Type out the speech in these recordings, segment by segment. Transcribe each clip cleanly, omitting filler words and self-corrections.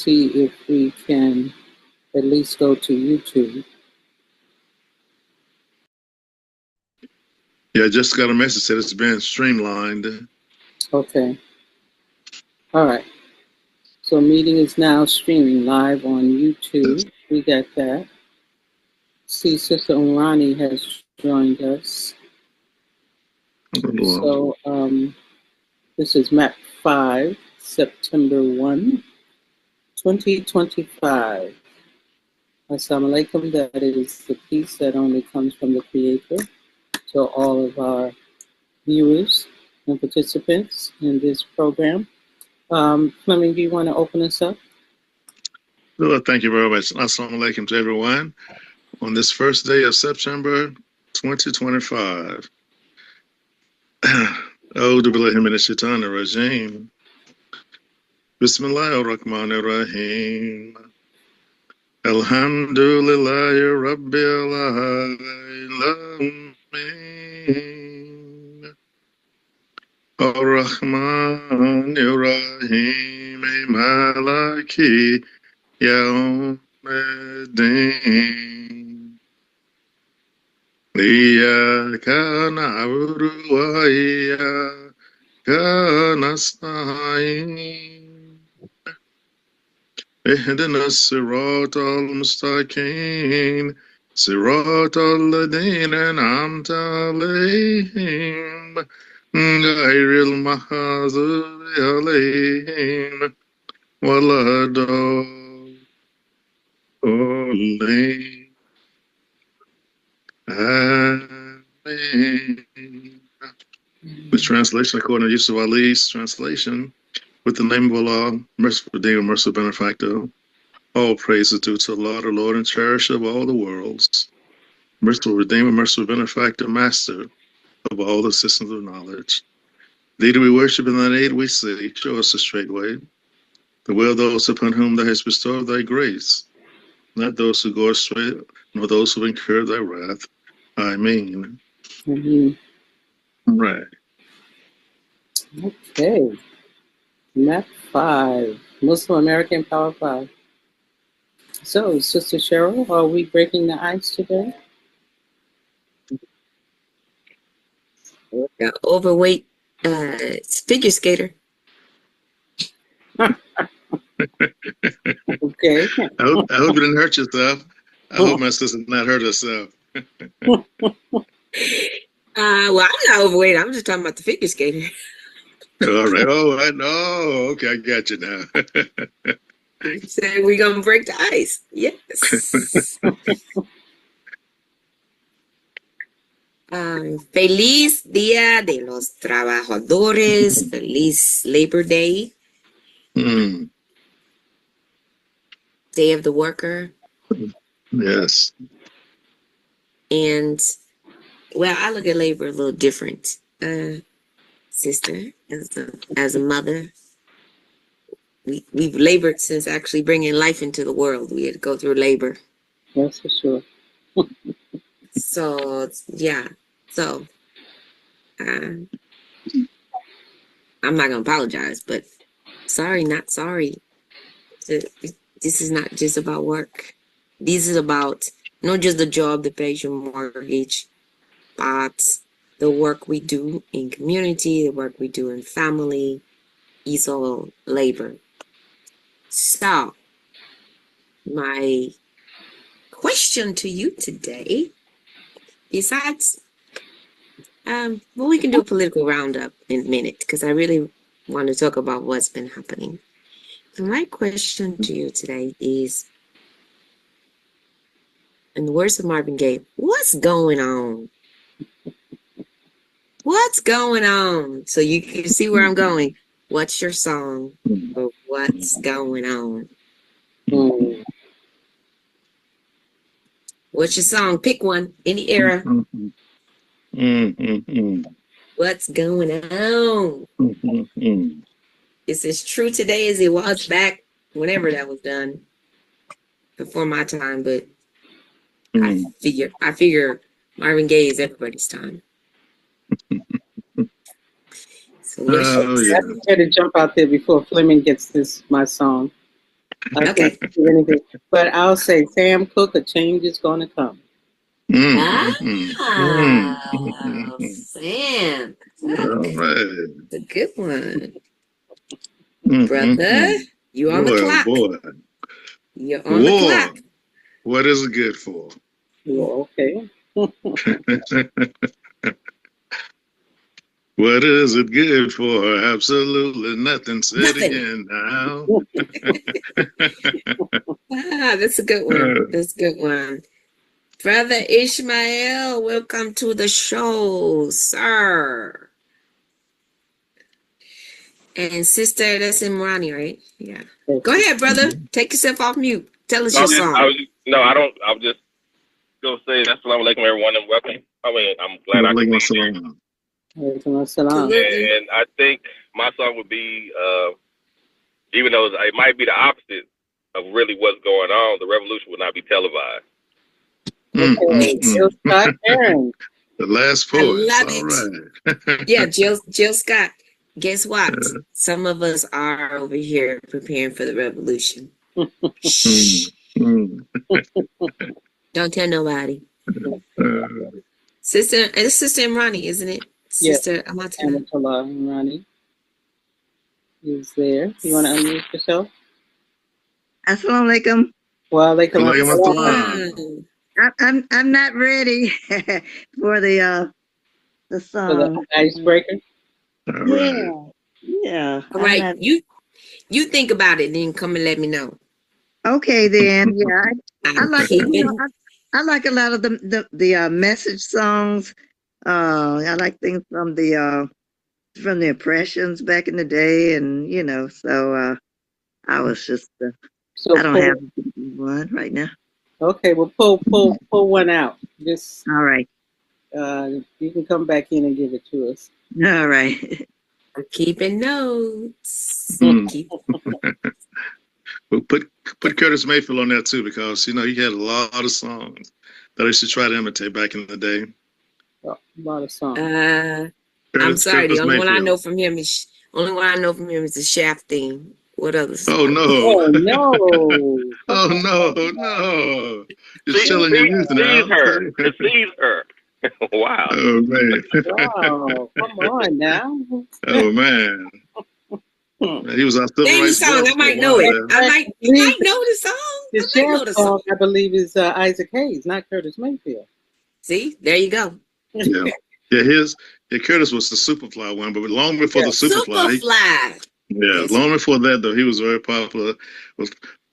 see if we can at least go to YouTube. Yeah, I just got a message that it's been streamlined. Okay. All right. So meeting is now streaming live on YouTube. Yes. We got that. See, Sister Umrani has joined us. So this is MAP5, September 1, 2025. Assalamu alaikum. That is the peace that only comes from the Creator. To all of our viewers and participants in this program. Fleming, do you want to open us up? Well, thank you very much. Assalamu alaikum to everyone on this first day of September 2025. A'udhu billahi minash shaitanir rajim. Bismillahir rahmanir rahim. Alhamdulillahi rabbil alamin. Ar-Rahmanir Rahim. Maliki Yawmiddin. Iyyaka na'budu wa iyyaka nasta'in. اهدنا الصراط المستقيم صراط الذين أنعمت عليهم غير المغضوب عليهم ولا الضالين. Amen. The translation according to Yusuf Ali's translation. With the name of Allah, merciful Redeemer, merciful benefactor, all praise is due to Allah, the Lord and cherisher of all the worlds. Merciful Redeemer, merciful benefactor, master of all the systems of knowledge. Thee do we worship and thy aid we seek. Show us the straight way. The will of those upon whom thou hast bestowed thy grace, not those who go astray, nor those who incur thy wrath. Amen. Right. Okay. MAP 5, Muslim American Power 5. So, Sister Cheryl, are we breaking the ice today? Overweight figure skater. Okay. I hope you didn't hurt yourself. I hope my sister did not hurt herself. Well, I'm not overweight. I'm just talking about the figure skater. All right. Oh, I know. Okay, I got you now. I said we're gonna break the ice. Yes. Feliz Día de los Trabajadores. Feliz Labor Day. Day of the Worker. Yes. And well, I look at labor a little different. Sister, as a mother, we've labored since actually bringing life into the world. We had to go through labor. That's for sure. So yeah, so I'm not gonna apologize, but sorry, not sorry. This is not just about work. This is about not just the job that pays your mortgage, but the work we do in community, the work we do in family, is all labor. So, my question to you today, besides, well, we can do a political roundup in a minute because I really want to talk about what's been happening. So my question to you today is, in the words of Marvin Gaye, what's going on? What's going on? So you can see where I'm going. What's your song of what's going on? What's your song? Pick one. Any era. What's going on? It's as true today as it was back whenever that was done. Before my time, but I figure Marvin Gaye is everybody's time. So I better jump out there before Fleming gets my song. I Okay. can't do anything. But I'll say, Sam Cooke, a change is going to come. Sam. All right. It's a good one. Mm, Brother, you on the boy, clock. boy. You're on the War. clock. What is it good for? Well, okay. What is it good for? Absolutely nothing. Say it Nothing. again now. That's a good one. That's a good one. Brother Ishmael, welcome to the show, sir. And sister, that's Imrani, right? Yeah. Go ahead, brother. Take yourself off mute. Tell us your song. I was just gonna say assalamu alaikum everyone and welcome. I mean, I'm glad I can be here. Absolutely. And I think my song would be, even though it might be the opposite of really what's going on, the revolution would not be televised. Okay, Jill Scott Aaron. The last I poet. love All it. right. Yeah, Jill Scott. Guess what? Some of us are over here preparing for the revolution. Shh. Don't tell nobody. Sister, and it's Sister Imrani, isn't it? Yes. Sister Amatullah. Amatullah Alaji-Sabrie is there. You want to unmute yourself? Assalamu alaikum. Well, they come I'm not ready for the for song. the icebreaker. Yeah. All right, you think about it, then come and let me know. Okay, then. Yeah, I like keeping. I like a lot of the message songs. I like things from the impressions back in the day, and so I was just So I don't have one right now. Okay, well, pull one out. Just all right. You can come back in and give it to us. All right. I'm keeping notes. Well, put Curtis Mayfield on there too, because he had a lot of songs that I used to try to imitate back in the day. A lot of songs. I'm sorry. The only one I know from him is the Shaft theme. What other song? Oh no! Oh no! Oh no! Just telling you youth now. Deceives her. Wow. Oh man. Wow! Come on now. Oh man. He was our civil rights song. I might know it. You might know the song. The Shaft song, I believe, is Isaac Hayes, not Curtis Mayfield. See, there you go. Yeah. Curtis was the Superfly one, but long before the Superfly. Long before that though, he was very popular.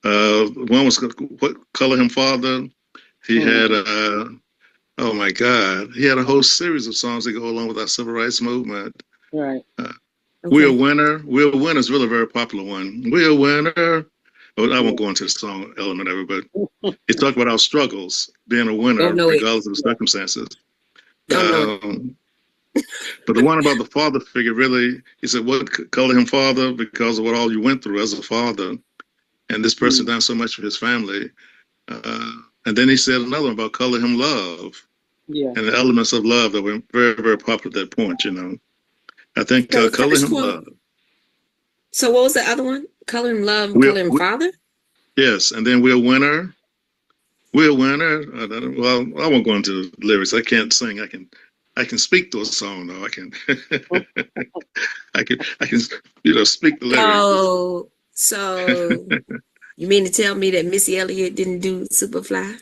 One was what Color Him Father. He had oh my God, he had a whole series of songs that go along with our civil rights movement. Right. We're a Winner. We're a Winner is really a very popular one. We're a winner. I won't go into the song element of it, but he talked about our struggles, being a winner regardless of the circumstances. But the one about the father figure, really, he said, what color him father because of what all you went through as a father. And this person done so much for his family. And then he said another one about color him love. Yeah. And the elements of love that were very, very popular at that point, I think color him love. So what was the other one? Color him love and color him father? Yes. And then we're a winner. We're a winner. Well, I won't go into the lyrics. I can't sing. I can speak to a song though. I can speak the lyrics. Oh, so you mean to tell me that Missy Elliott didn't do Superfly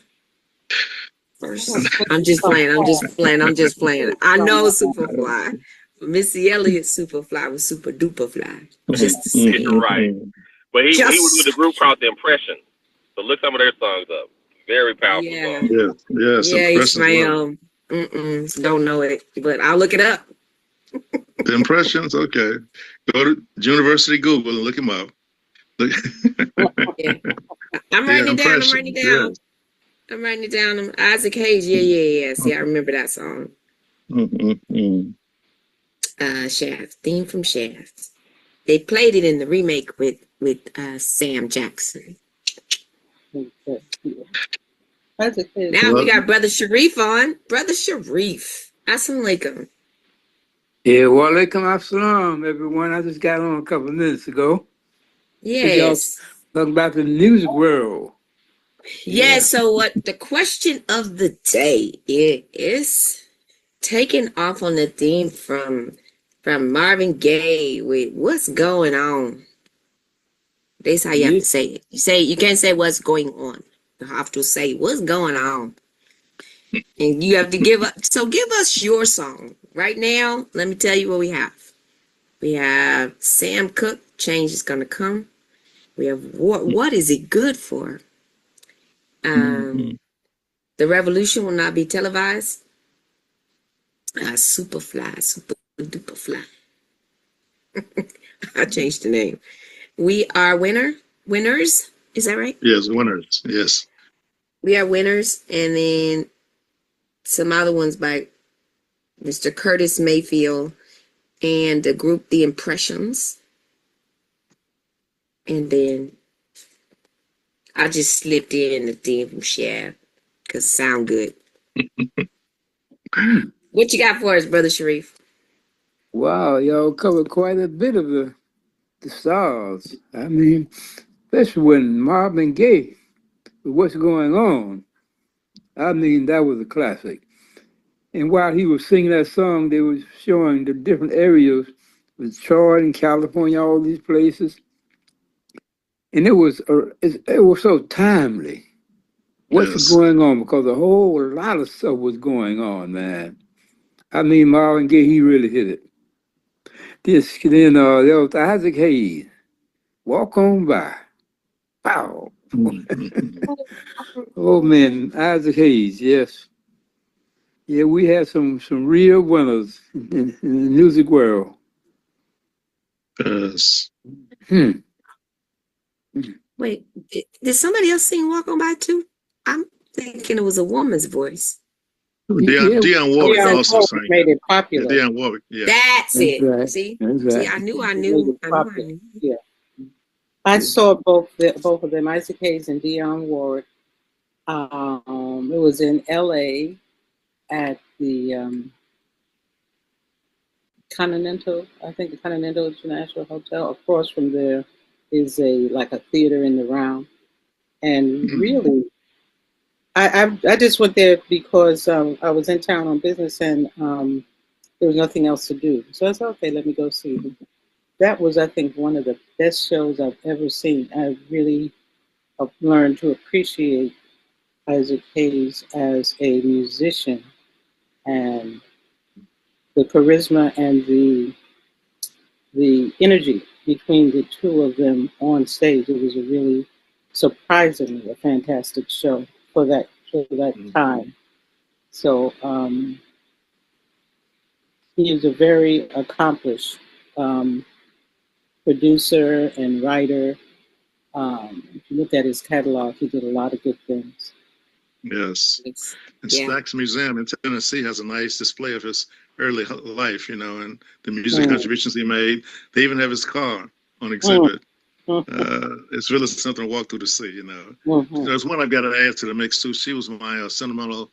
first? I'm just playing. I know Superfly. Missy Elliott's Superfly was Super Duper Fly. Just to say. Right. But he was with a group called The Impression. So look some of their songs up. Very powerful songs. Yeah, Ishmael. Don't know it, but I'll look it up. The Impressions, okay. Go to University Google and look him up. I'm writing it down. I'm writing it down. Isaac Hayes. Yeah. See, I remember that song. Shaft. Theme from Shaft. They played it in the remake with Sam Jackson. Now we got Brother Sharif on. Brother Sharif. Assalamu alaikum. Yeah, wa alaikum assalam, everyone. I just got on a couple of minutes ago. Yes. Talking about the music world. Yeah, so what the question of the day is taking off on the theme from Marvin Gaye with what's going on. That's how you have to say it. You can't say what's going on. You have to say what's going on. And you have to give us your song. Right now, let me tell you what we have. We have Sam Cooke, Change Is Gonna Come. We have what is it good for? The revolution will not be televised. Super duper fly. I changed the name. We are winners. Is that right? Yes, winners. Yes. We are winners, and then some other ones by Mr. Curtis Mayfield and the group The Impressions. And then I just slipped in the theme from Cher because it sound good. What you got for us, Brother Sharif? Wow, y'all covered quite a bit of the stars. I mean, especially when Marvin Gaye, what's going on? I mean, that was a classic. And while he was singing that song, they were showing the different areas with Detroit and California, all these places. And it was so timely. What's going on? Because a whole lot of stuff was going on, man. I mean, Marvin Gaye, he really hit it. Then there was Isaac Hayes, Walk On By. Wow. Oh, man, Isaac Hayes, yes. Yeah, we had some real winners in the music world. Yes. Wait, did somebody else sing Walk On By too? I'm thinking it was a woman's voice. Dionne Warwick also sang. Made it popular. Dionne Warwick, yeah. That's it. Right. See, right. See, I knew. Yeah, I saw both of them, Isaac Hayes and Dionne Warwick. It was in L.A. at the Continental, I think the Continental International Hotel. Across from there is a theater in the round, and really, I just went there because I was in town on business and there was nothing else to do. So I said, okay, let me go see them. That was, I think, one of the best shows I've ever seen. I really have learned to appreciate Isaac Hayes as a musician and the charisma and the energy between the two of them on stage. It was a really surprisingly a fantastic show for that time. So he is a very accomplished producer and writer. If you look at his catalog, he did a lot of good things. Yes. And Stax Museum in Tennessee has a nice display of his early life, and the music contributions he made. They even have his car on exhibit. It's really something to walk through to see, There's one I've got to add to the mix, too. She was my sentimental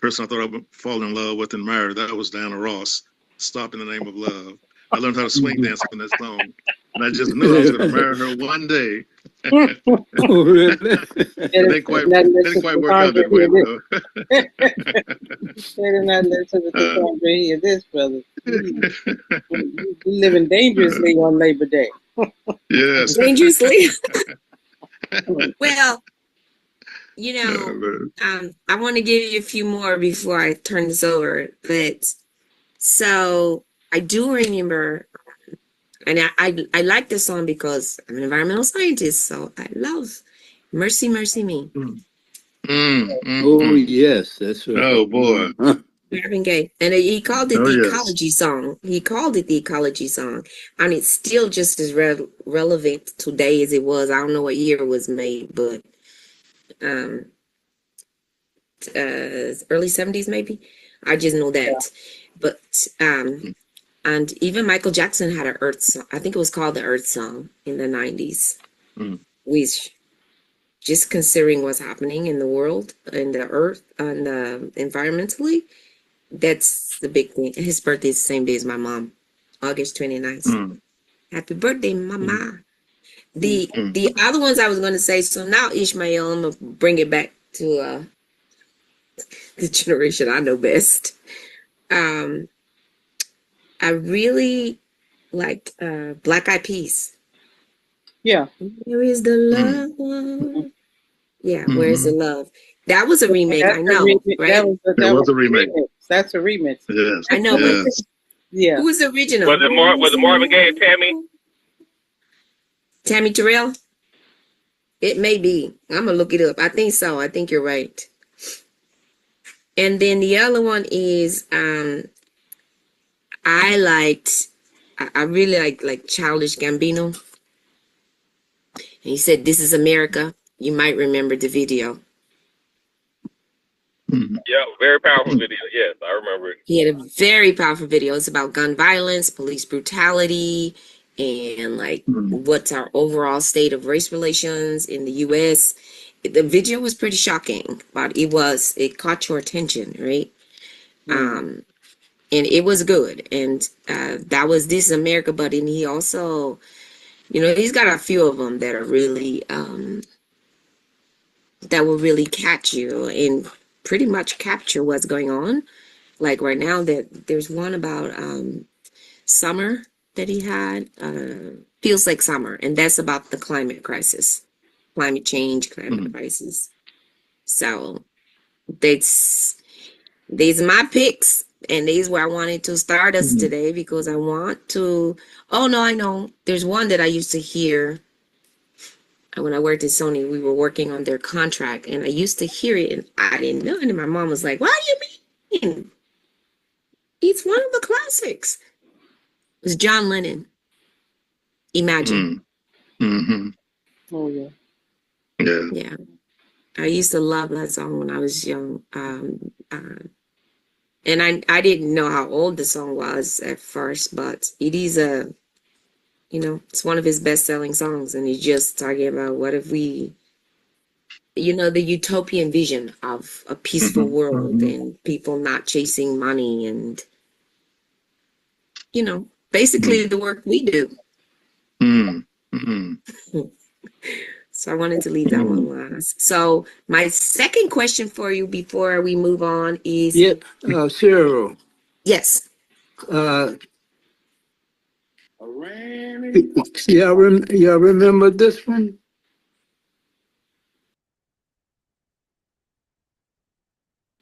person I thought I would fall in love with and marry. That was Diana Ross, Stop in the Name of Love. I learned how to swing dance from that song. And I just knew I was going to marry her one day. Oh, really? Didn't quite work out that way, though. They did not listen to Cassandra hear this, brother. You living dangerously on Labor Day. Yes. Dangerously. Well, I want to give you a few more before I turn this over. But so I do remember, and I like this song because I'm an environmental scientist, so I love Mercy, Mercy Me. Oh, yes, that's right. Oh, boy. Marvin Gaye. And he called it the ecology song. He called it the ecology song. And it's still just as relevant today as it was. I don't know what year it was made, but early 70s maybe. I just know that. But and even Michael Jackson had an Earth song. I think it was called the Earth Song in the 90s. Which, just considering what's happening in the world and the earth and environmentally, that's the big thing. His birthday is the same day as my mom, August 29th. Happy birthday, mama. The other ones I was going to say. So now, Ishmael, I'm gonna bring it back to the generation I know best. I really liked Black Eyed Peas. Yeah. Where is the love? Yeah, where's the love? That was a remake, I know, right? That was a remake. That's a remix. Yes. I know, but Yeah. who was the original? Was it Marvin Gaye and Tammy? Tammy Terrell? It may be. I'm gonna look it up. I think so. I think you're right. And then the other one is I really like Childish Gambino. And he said, "This is America." You might remember the video. Yeah, very powerful video. Yes, I remember it. He had a very powerful video. It's about gun violence, police brutality, and like what's our overall state of race relations in the U.S. The video was pretty shocking, but it caught your attention, right? And it was good. And that was This is America, but and he also, he's got a few of them that are really that will really catch you and pretty much capture what's going on. Like right now, that there's one about summer that he had, feels like summer, and that's about the climate crisis, climate change, climate crisis. So these are my picks, and these where I wanted to start us today because I want to. Oh no, I know. There's one that I used to hear when I worked at Sony. We were working on their contract, and I used to hear it, and I didn't know. And my mom was like, "What do you mean? It's one of the classics." It was John Lennon. Imagine. Oh yeah. Yeah. I used to love that song when I was young. And I didn't know how old the song was at first, but it is it's one of his best-selling songs, and he's just talking about what if we, the utopian vision of a peaceful world and people not chasing money and, basically the work we do. So I wanted to leave that one last. So my second question for you before we move on is... Cheryl. Yes. Y'all remember this one?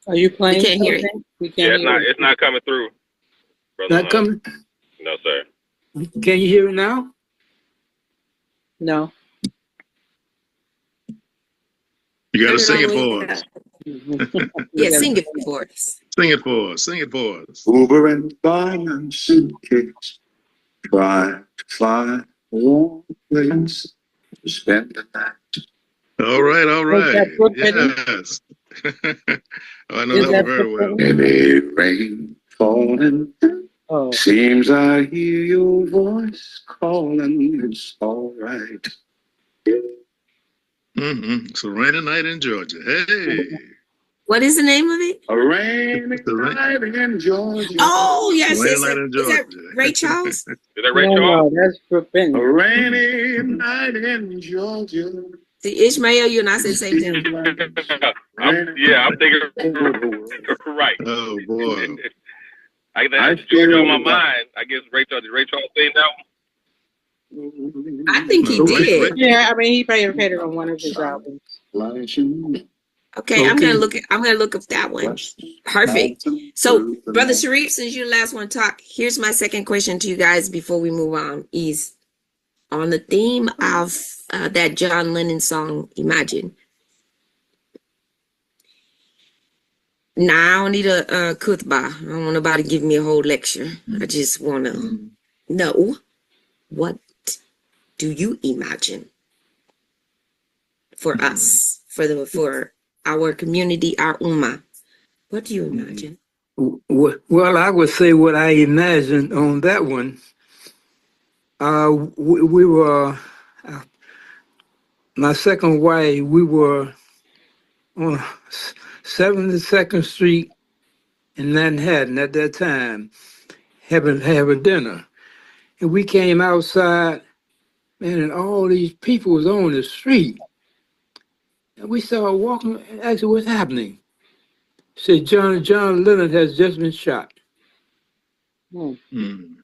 Are you playing? We can't hear it. We can't hear it's not coming through. Brother Not coming? No, sir. Can you hear it now? No. You gotta sing it for us. Yeah, sing it for us. Sing it for us. Sing it for us. Uber and buy a suitcase. Try to find a warm place to spend the night. All right. Yes. I know that very well. Heavy rain falling. Seems I hear your voice calling. It's all right. It's a rainy night in Georgia. Hey. What is the name of it? A rainy night in Georgia. Oh, yes. Rainy night in Georgia. Is that Ray Charles? Is that Ray Charles? No, that's Brooke Benton. A rainy night in Georgia. See, Ishmael, you and I said the same thing. I'm thinking right. Oh boy. I Georgia on my mind. I guess Ray Charles. Did Ray Charles say that one? I think he did. Yeah, I mean he participated on one of his albums. Okay, I'm gonna look up that one. Perfect. So, Brother Sharif, since you're the last one to talk, here's my second question to you guys before we move on. Is on the theme of that John Lennon song, Imagine. Now, I don't need a khutbah. I don't want nobody to give me a whole lecture. I just want to know, what do you imagine for us, for our community, our ummah? What do you imagine? Well, I would say what I imagined on that one. We were, my second wife, we were on 72nd Street in Manhattan at that time, having dinner. And we came outside, man, and all these people was on the street. And we started walking and asking what's happening. Said John Lennon has just been shot. Hmm. Mm.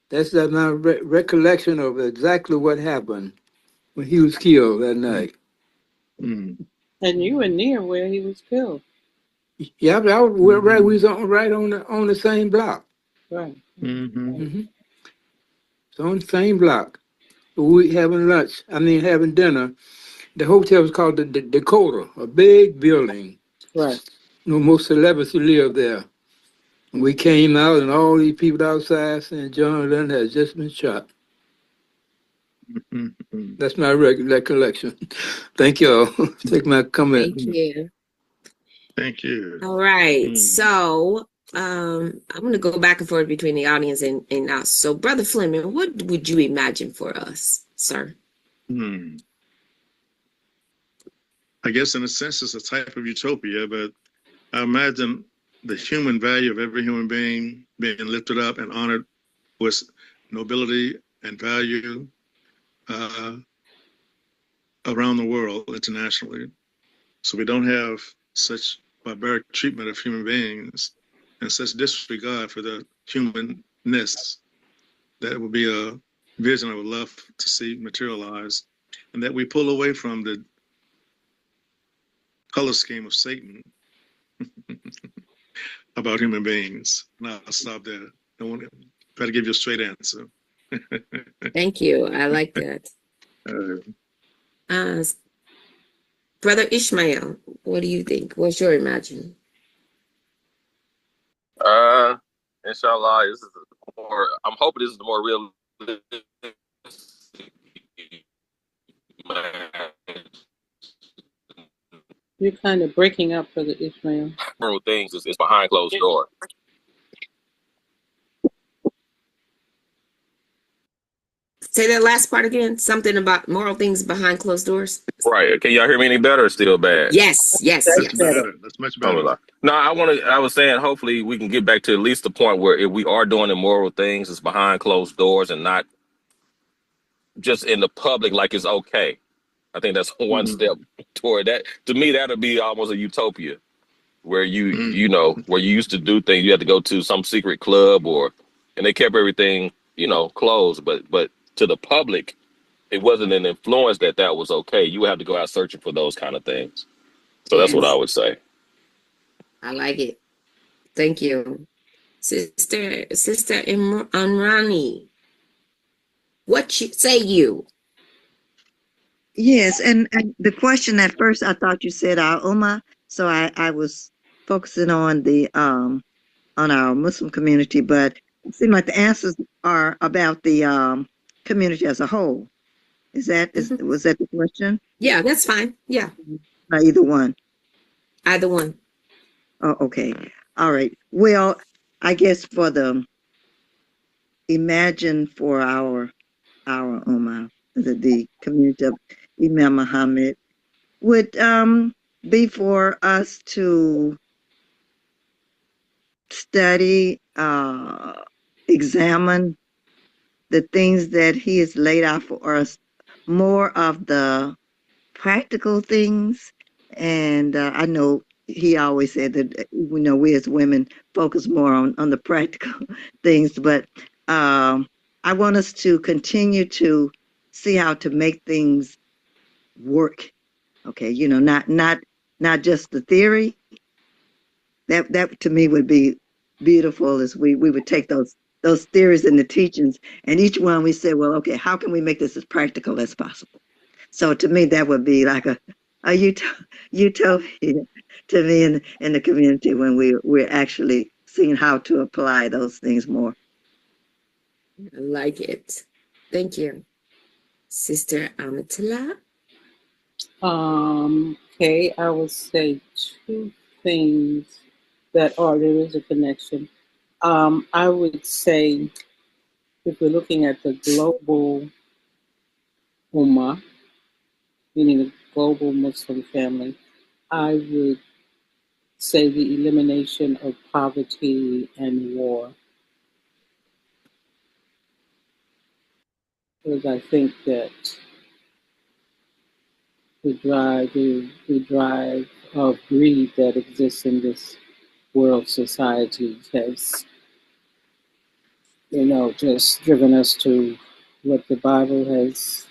That's my recollection of exactly what happened when he was killed that night. Mm. And you were near where he was killed. Yeah, we're right. We was right on the same block. Right. Mm-hmm. Mm-hmm. It's on the same block. We having lunch. I mean, having dinner. The hotel was called the Dakota, a big building. Right. You know, most celebrities live there. And we came out, and all these people outside saying John Lennon has just been shot. Mm-hmm. That's my recollection. Thank y'all. Take my comment. Thank you. Thank you. All right. Mm. So I'm gonna go back and forth between the audience and us. So, Brother Fleming, what would you imagine for us, sir? Mm. I guess in a sense it's a type of utopia, but I imagine the human value of every human being being lifted up and honored with nobility and value around the world internationally. So we don't have such barbaric treatment of human beings and such disregard for the humanness. That would be a vision I would love to see materialize, and that we pull away from the color scheme of Satan about human beings. Now I'll stop there. I want to try to give you a straight answer. Thank you. I like that. Brother Ishmael, what do you think? What's your imagine? Inshallah, this is more. I'm hoping this is the more realistic You're kind of breaking up, Brother Ishmael. things is behind closed door. Say that last part again. Something about moral things behind closed doors. Right? Can y'all hear me any better? Or still bad? Yes, yes, That's yes. That's better. better. That's much better. No, I was saying, hopefully, we can get back to at least the point where if we are doing immoral things, it's behind closed doors and not just in the public, like it's okay. I think that's one Mm-hmm. step toward that. To me, that'll be almost a utopia where Mm-hmm. where you used to do things. You had to go to some secret club and they kept everything, closed. But to the public, it wasn't an influence that was okay. You would have to go out searching for those kind of things. So that's what I Yes, would say. I like it. Thank you, Sister Amrani. What you say? You? Yes, and the question at first I thought you said our ummah, so I was focusing on the on our Muslim community, but it seemed like the answers are about the community as a whole. Was that the question? Yeah, that's fine. Yeah, Either one. either one. Oh, okay. All right. Well, I guess for the imagine for our ummah, the community of Imam Muhammad would be for us to study, examine the things that he has laid out for us, more of the practical things. And I know he always said that, we as women focus more on the practical things, but I want us to continue to see how to make things work. Okay, not just the theory. That to me would be beautiful, as we would take those theories and the teachings, and each one we say, well, okay, how can we make this as practical as possible? So to me, that would be like a utopia to me in the community, when we're actually seeing how to apply those things more. I like it. Thank you, Sister Amatullah. Okay, I would say two things there is a connection. I would say, if we're looking at the global Ummah, meaning the global Muslim family, I would say the elimination of poverty and war. because I think that the drive of greed that exists in this world society has, just driven us to what the Bible has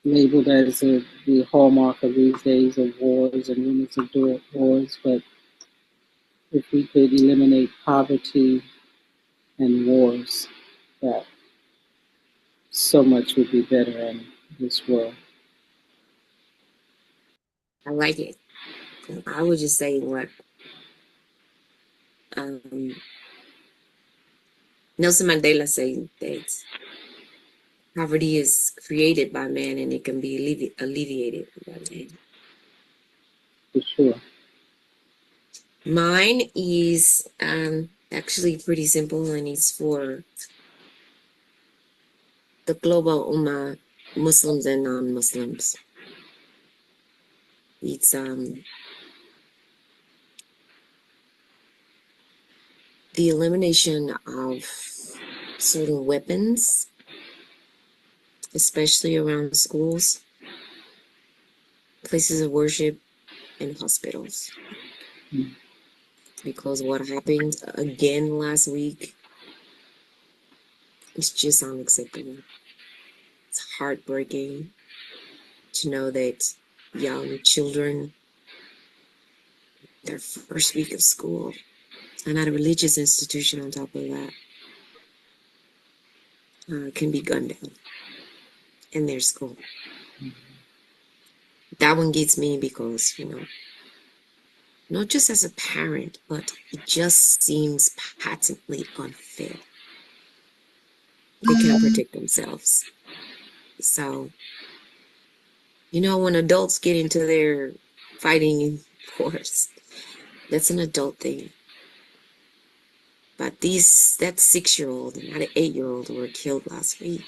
labeled as the hallmark of these days of wars and rumors of wars. But if we could eliminate poverty and wars, that so much would be better in this world. I like it. I was just saying what Nelson Mandela said, that poverty is created by man and it can be alleviated by man. For sure. Mine is actually pretty simple, and it's for the global Ummah, Muslims and non-Muslims. It's the elimination of certain weapons, especially around schools, places of worship, and hospitals. Because what happened again last week is just unacceptable. It's heartbreaking to know that young children, their first week of school, and at a religious institution on top of that, can be gunned down in their school. That one gets me because, not just as a parent, but it just seems patently unfair. They can't protect themselves. So, when adults get into their fighting in force, that's an adult thing. But that 6-year-old and that 8-year-old who were killed last week,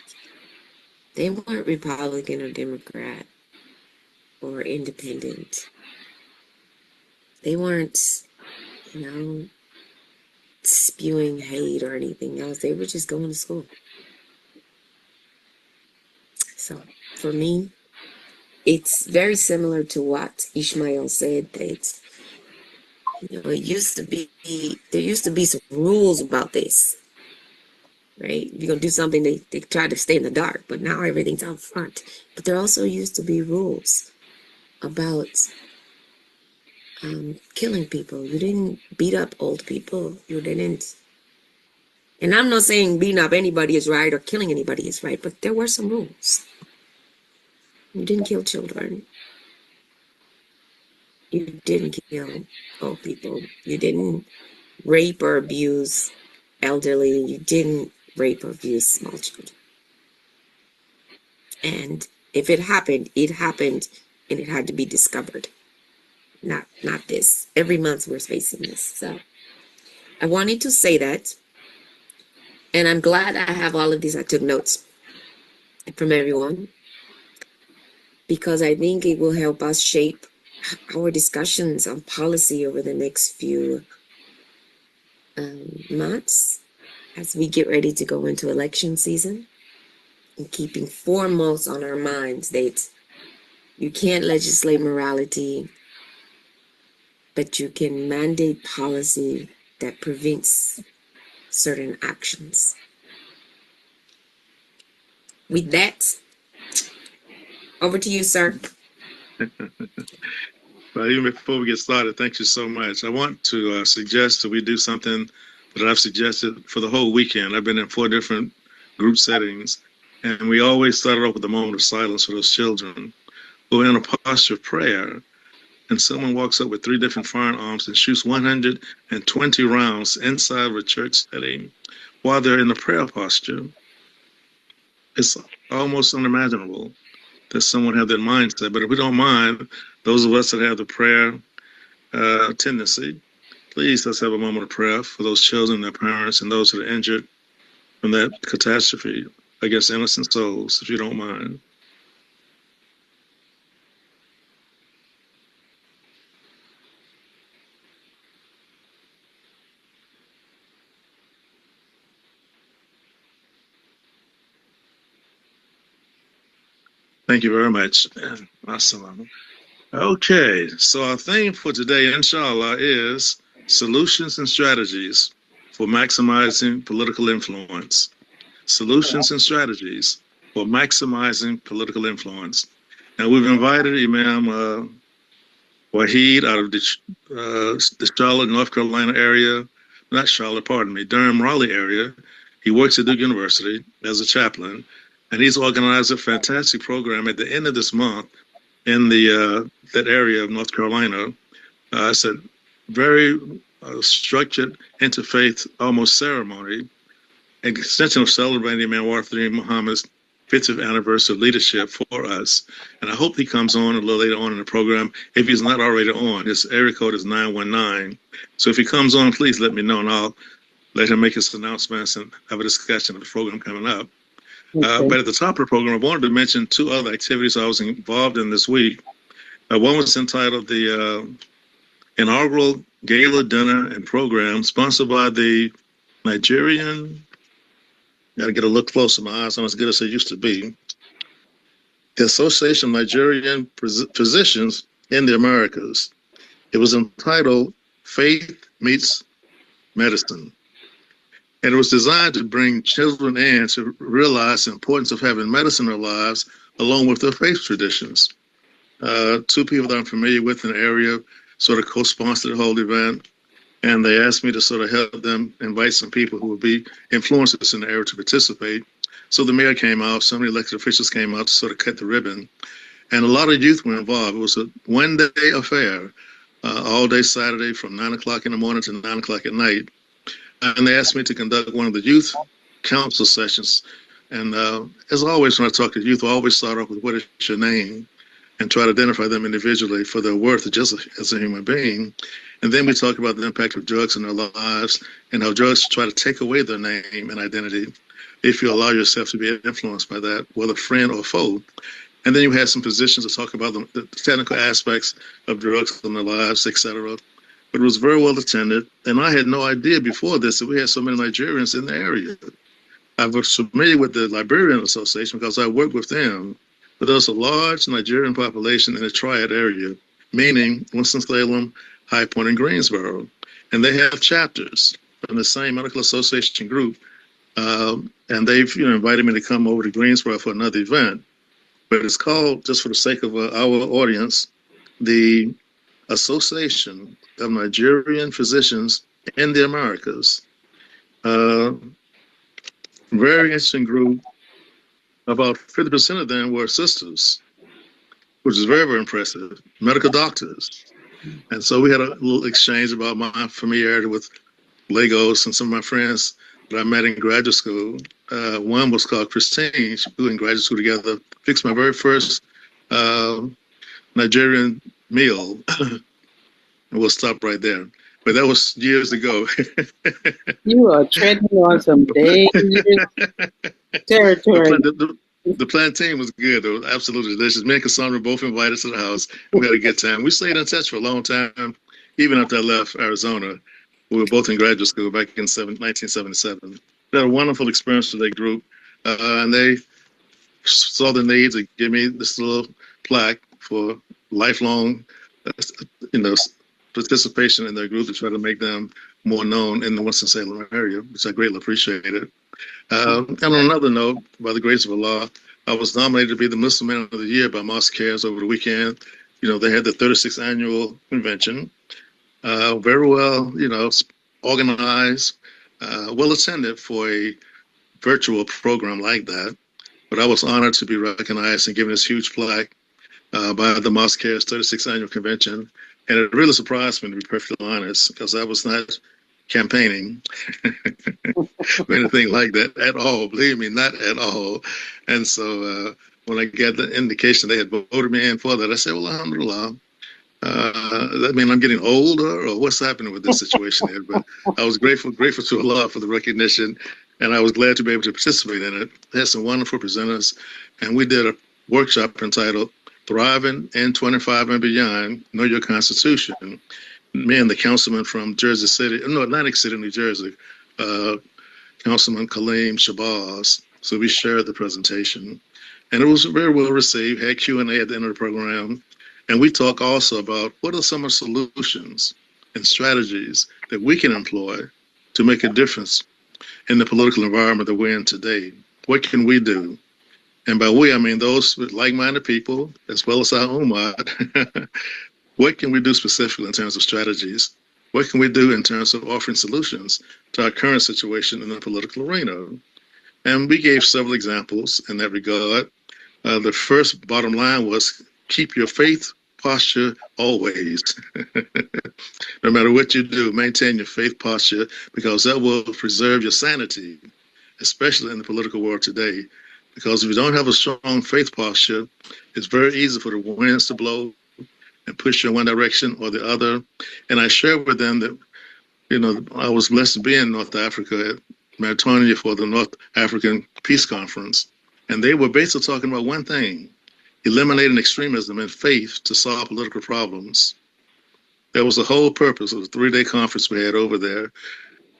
they weren't Republican or Democrat or independent. They weren't, spewing hate or anything else. They were just going to school. So for me, it's very similar to what Ishmael said, that there used to be some rules about this, right? If you're gonna do something, they try to stay in the dark, but now everything's out front. But there also used to be rules about killing people. You didn't beat up old people. You didn't. And I'm not saying beating up anybody is right or killing anybody is right, but there were some rules. You didn't kill children. You didn't kill old people. You didn't rape or abuse elderly. You didn't rape or abuse small children. And if it happened, and it had to be discovered. Not this. Every month we're facing this. So I wanted to say that. And I'm glad I have all of these. I took notes from everyone, because I think it will help us shape our discussions on policy over the next few months as we get ready to go into election season, and keeping foremost on our minds that you can't legislate morality, but you can mandate policy that prevents certain actions. With that, over to you, sir. Well, even before we get started, thank you so much. I want to suggest that we do something that I've suggested for the whole weekend. I've been in 4 different group settings, and we always started off with a moment of silence for those children who are in a posture of prayer, and someone walks up with 3 different firearms and shoots 120 rounds inside of a church setting while they're in the prayer posture. It's almost unimaginable that someone have that mindset. But if we don't mind, those of us that have the prayer tendency, please let's have a moment of prayer for those children, their parents, and those that are injured from that catastrophe against innocent souls, if you don't mind. Thank you very much. Awesome. Okay, so our theme for today, inshallah, is solutions and strategies for maximizing political influence. Solutions and strategies for maximizing political influence. Now, we've invited Imam Wahid out of the Charlotte, North Carolina area, not Charlotte, pardon me, Durham, Raleigh area. He works at Duke University as a chaplain, and he's organized a fantastic program at the end of this month in the that area of North Carolina. It's a very structured interfaith almost ceremony, an extension of celebrating Imam Warthy Muhammad's 50th anniversary of leadership for us. And I hope he comes on a little later on in the program, if he's not already on. His area code is 919. So if he comes on, please let me know, and I'll let him make his announcements and have a discussion of the program coming up. Okay. But at the top of the program, I wanted to mention two other activities I was involved in this week. One was entitled the inaugural gala dinner and program sponsored by the Nigerian, got to get a look closer, my eyes aren't as good as they used to be, the Association of Nigerian Physicians in the Americas. It was entitled Faith Meets Medicine. And it was designed to bring children in to realize the importance of having medicine in their lives along with their faith traditions. Two people that I'm familiar with in the area sort of co-sponsored the whole event, and they asked me to sort of help them invite some people who would be influencers in the area to participate. So the mayor came out, some of the elected officials came out to sort of cut the ribbon, and a lot of youth were involved. It was a one-day affair, all day Saturday from 9 o'clock in the morning to 9 o'clock at night. And they asked me to conduct one of the youth council sessions. And as always, when I talk to youth, I always start off with what is your name and try to identify them individually for their worth just as a human being. And then we talk about the impact of drugs in their lives and how drugs try to take away their name and identity if you allow yourself to be influenced by that, whether friend or foe. And then you have some physicians to talk about the technical aspects of drugs in their lives, etc. But it was very well attended, and I had no idea before this that we had so many Nigerians in the area. I was familiar with the Liberian Association because I worked with them, but there's a large Nigerian population in the Triad area, meaning Winston-Salem, High Point, and Greensboro. And they have chapters from the same medical association group, and they've invited me to come over to Greensboro for another event. But it's called, just for the sake of our audience, the Association of Nigerian Physicians in the Americas. Very interesting group. About 50% of them were sisters, which is very, very impressive, medical doctors. And so we had a little exchange about my familiarity with Lagos and some of my friends that I met in graduate school. One was called Christine. We were in graduate school together, fixed my very first Nigerian meal. And we'll stop right there. But that was years ago. You are treading on some dangerous territory. The plantain was good, though. Absolutely delicious. Me and Cassandra both invited to the house. We had a good time. We stayed in touch for a long time, even after I left Arizona. We were both in graduate school back in 1977. We had a wonderful experience with that group, and they saw the need to give me this little plaque for lifelong, participation in their group to try to make them more known in the Winston-Salem area, which I greatly appreciated. And on another note, by the grace of Allah, I was nominated to be the Muslim Man of the Year by Mosque Cares over the weekend. They had the 36th annual convention. Very well, organized, well attended for a virtual program like that. But I was honored to be recognized and given this huge plaque by the Mosque Cares 36th annual convention. And it really surprised me, to be perfectly honest, because I was not campaigning or anything like that at all. Believe me, not at all. And so when I got the indication they had voted me in for that, I said, well, alhamdulillah. Does that mean I'm getting older, or what's happening with this situation here? But I was grateful to Allah for the recognition, and I was glad to be able to participate in it. They had some wonderful presenters, and we did a workshop entitled Thriving in 25 and Beyond, Know Your Constitution. Me and the councilman from Jersey City, no, Atlantic City, New Jersey, Councilman Kaleem Shabazz. So we shared the presentation. And it was very well received, had Q&A at the end of the program. And we talk also about what are some of the solutions and strategies that we can employ to make a difference in the political environment that we're in today. What can we do? And by we, I mean those with like-minded people, as well as our own mind. What can we do specifically in terms of strategies? What can we do in terms of offering solutions to our current situation in the political arena? And we gave several examples in that regard. The first bottom line was keep your faith posture always. No matter what you do, maintain your faith posture, because that will preserve your sanity, especially in the political world today. Because if you don't have a strong faith posture, it's very easy for the winds to blow and push you in one direction or the other. And I shared with them that, I was blessed to be in North Africa at Mauritania for the North African Peace Conference. And they were basically talking about one thing: eliminating extremism and faith to solve political problems. That was the whole purpose of the 3-day conference we had over there.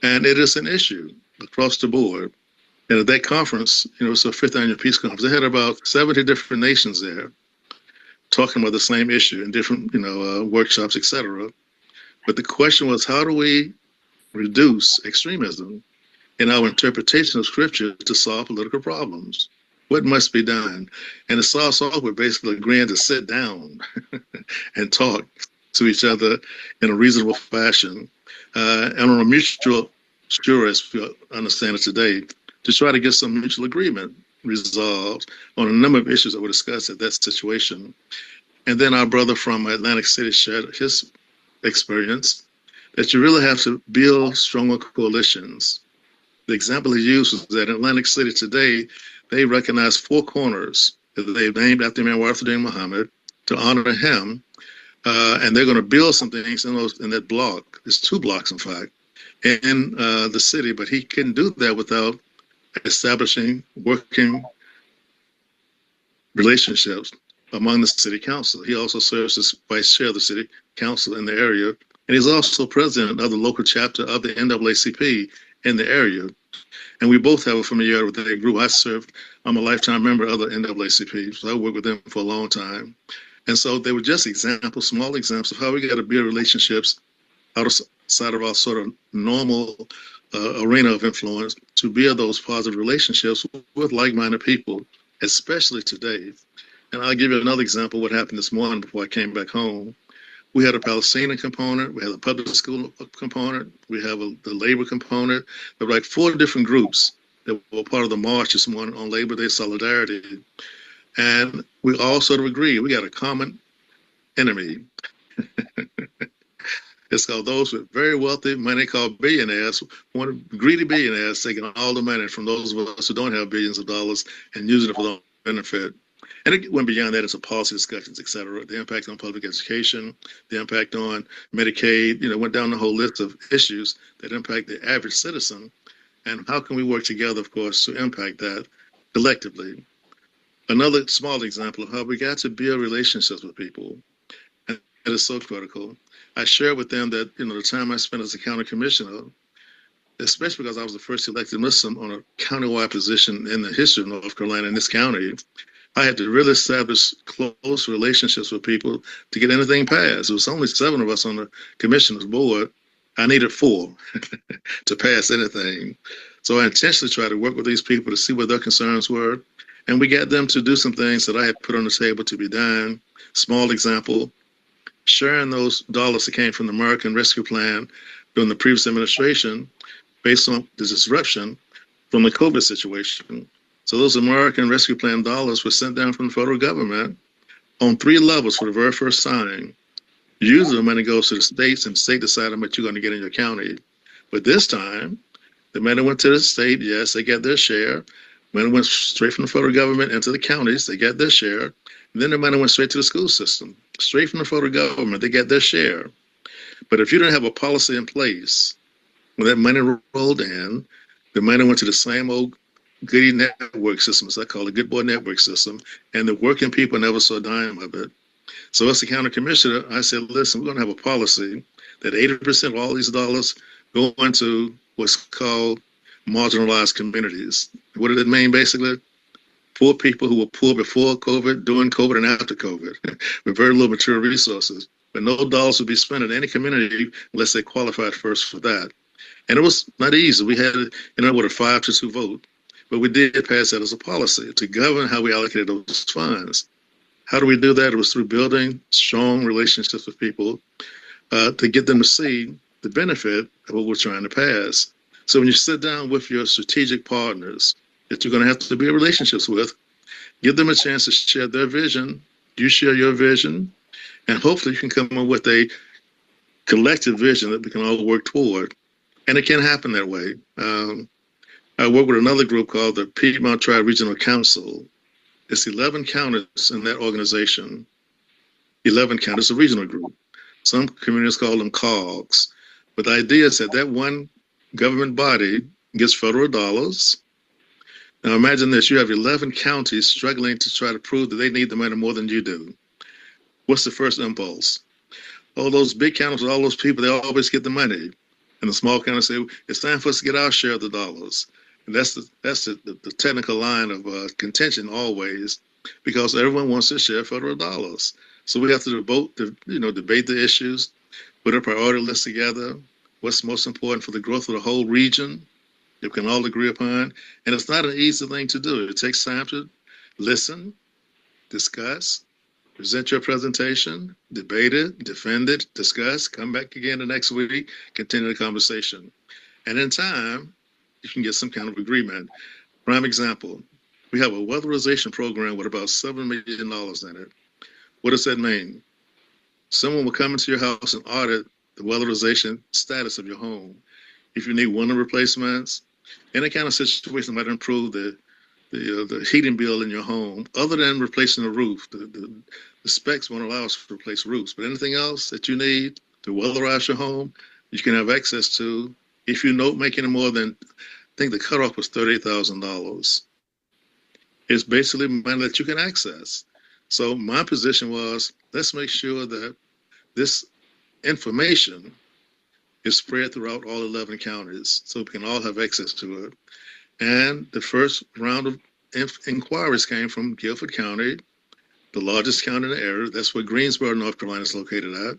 And it is an issue across the board. And at that conference, it was a 5th annual peace conference. They had about 70 different nations there talking about the same issue in different, workshops, etc. But the question was, how do we reduce extremism in our interpretation of scripture to solve political problems? What must be done? And it starts off with basically agreeing to sit down and talk to each other in a reasonable fashion and on a mutual, sure as we understand it today, to try to get some mutual agreement resolved on a number of issues that were discussed at that situation. And then our brother from Atlantic City shared his experience that you really have to build stronger coalitions. The example he used was that in Atlantic City today, they recognize 4 corners that they've named after Imam Wafiuddin Muhammad to honor him. And they're going to build some things in that block. There's 2 blocks, in fact, in the city. But he couldn't do that without establishing working relationships among the city council. He also serves as vice chair of the city council in the area. And he's also president of the local chapter of the NAACP in the area. And we both have a familiarity with that group. I'm a lifetime member of the NAACP, so I worked with them for a long time. And so they were just examples, small examples of how we got to build relationships outside of our sort of normal arena of influence to build those positive relationships with like-minded people, especially today. And I'll give you another example of what happened this morning before I came back home. We had a Palestinian component, we had a public school component, we have the labor component. There were like 4 different groups that were part of the march this morning on Labor Day Solidarity. And we all sort of agree, we got a common enemy. It's called those with very wealthy money called billionaires, greedy billionaires taking all the money from those of us who don't have billions of dollars and using it for their own benefit. And it went beyond that into policy discussions, et cetera, the impact on public education, the impact on Medicaid, went down the whole list of issues that impact the average citizen. And how can we work together, of course, to impact that collectively? Another small example of how we got to build relationships with people. And it is so critical. I shared with them that, the time I spent as a county commissioner, especially because I was the first elected Muslim on a countywide position in the history of North Carolina in this county, I had to really establish close relationships with people to get anything passed. There was only 7 of us on the commissioner's board. I needed 4 to pass anything. So I intentionally tried to work with these people to see what their concerns were. And we got them to do some things that I had put on the table to be done. Small example, sharing those dollars that came from the American Rescue Plan during the previous administration based on the disruption from the COVID situation. So those American Rescue Plan dollars were sent down from the federal government on 3 levels for the very first time. Usually the money goes to the states, and the state decide how much you're going to get in your county. But this time, the money went to the state. Yes, they got their share. Money went straight from the federal government into the counties. They got their share. And then the money went straight to the school system. Straight from the federal government, they got their share. But if you didn't have a policy in place, when that money rolled in, the money went to the same old goody network system, as I call it, good boy network system, and the working people never saw a dime of it. So as the county commissioner, I said, listen, we're going to have a policy that 80% of all these dollars go into what's called marginalized communities. What did it mean, basically? poor people who were poor before COVID, during COVID, and after COVID, with very little material resources. But no dollars would be spent in any community unless they qualified first for that. And it was not easy. We had, with a 5-2 vote. But we did pass that as a policy to govern how we allocated those funds. How do we do that? It was through building strong relationships with people to get them to see the benefit of what we're trying to pass. So when you sit down with your strategic partners that you're going to have to build relationships with, give them a chance to share their vision. You share your vision, and hopefully you can come up with a collective vision that we can all work toward. And it can happen that way. I work with another group called the Piedmont Tribe Regional Council. It's 11 counties in that organization. 11 counties, a regional group. Some communities call them COGS. But the idea is that one government body gets federal dollars. Now imagine this, you have 11 counties struggling to try to prove that they need the money more than you do. What's the first impulse? All those big counties with all those people, they always get the money. And the small counties say, it's time for us to get our share of the dollars. And that's the technical line of contention always, because everyone wants to share federal dollars. So we have to debate the issues, put a priority list together, what's most important for the growth of the whole region that we can all agree upon. And it's not an easy thing to do. It takes time to listen, discuss, present your presentation, debate it, defend it, discuss, come back again the next week, continue the conversation. And in time, you can get some kind of agreement. Prime example, we have a weatherization program with about $7 million in it. What does that mean? Someone will come into your house and audit the weatherization status of your home. If you need window replacements, any kind of situation might improve the heating bill in your home, other than replacing the roof. The specs won't allow us to replace roofs, but anything else that you need to weatherize your home, you can have access to. If you don't make any more than, I think the cutoff was $38,000. It's basically money that you can access. So my position was, let's make sure that this information is spread throughout all 11 counties so we can all have access to it. And the first round of inquiries came from Guilford County, the largest county in the area. That's where Greensboro, North Carolina is located at.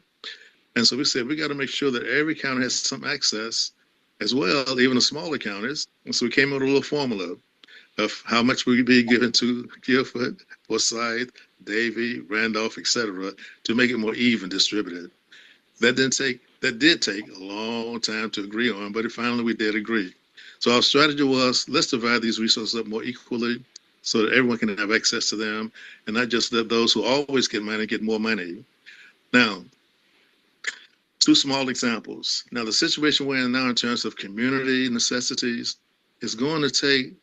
And so we said, we got to make sure that every county has some access as well, even the smaller counties. And so we came up with a little formula of how much we would be given to Guilford, Forsyth, Davie, Randolph, etc., to make it more even distributed. That did take a long time to agree on, but finally we did agree. So our strategy was, let's divide these resources up more equally so that everyone can have access to them, and not just let those who always get money get more money. Now, two small examples. Now, the situation we're in now in terms of community necessities is going to take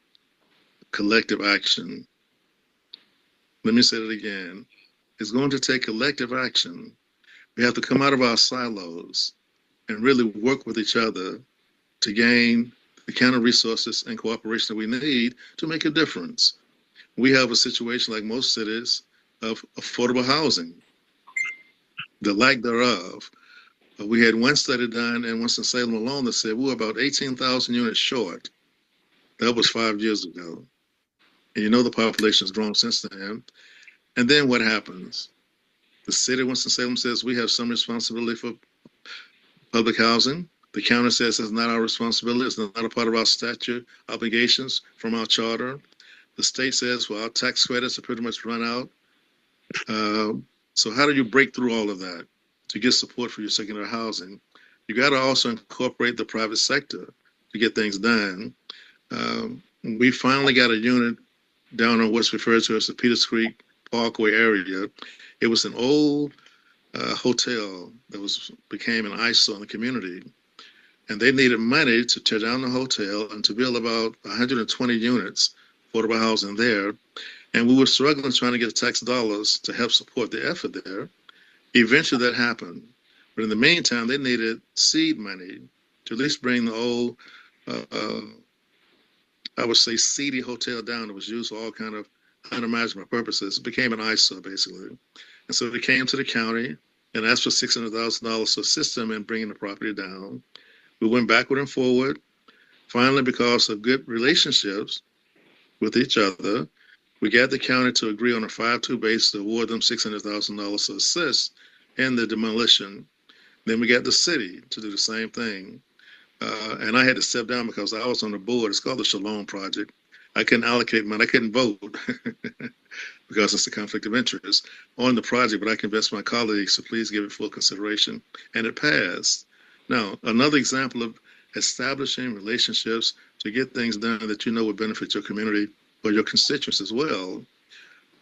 collective action. Let me say that again. It's going to take collective action. We have to come out of our silos and really work with each other to gain the kind of resources and cooperation that we need to make a difference. We have a situation like most cities of affordable housing, the lack thereof. We had one study done in Winston-Salem alone that said we were about 18,000 units short. That was 5 years ago. And the population has grown since then. And then what happens? The city of Winston-Salem says we have some responsibility for public housing. The county says it's not our responsibility. It's not a part of our statute obligations from our charter. The state says, well, our tax credits are pretty much run out. So how do you break through all of that to get support for your secondary housing? You got to also incorporate the private sector to get things done. We finally got a unit down on what's referred to as the Peters Creek Parkway area. It was an old hotel that became an eyesore in the community. And they needed money to tear down the hotel and to build about 120 units, affordable housing there. And we were struggling trying to get tax dollars to help support the effort there. Eventually that happened. But in the meantime, they needed seed money to at least bring the old, I would say, seedy hotel down that was used for all kind of unimaginable purposes. It became an eyesore, basically. And so they came to the county and asked for $600,000 to assist them in bringing the property down. We went backward and forward. Finally, because of good relationships with each other, We got the county to agree on a 5-2 base to award them $600,000 to assist in the demolition. Then we got the city to do the same thing. And I had to step down because I was on the board. It's called the Shalom Project. I couldn't allocate money. I couldn't vote because it's a conflict of interest on the project, but I convinced my colleagues to please give it full consideration, and it passed. Now, another example of establishing relationships to get things done that you know would benefit your community or your constituents as well.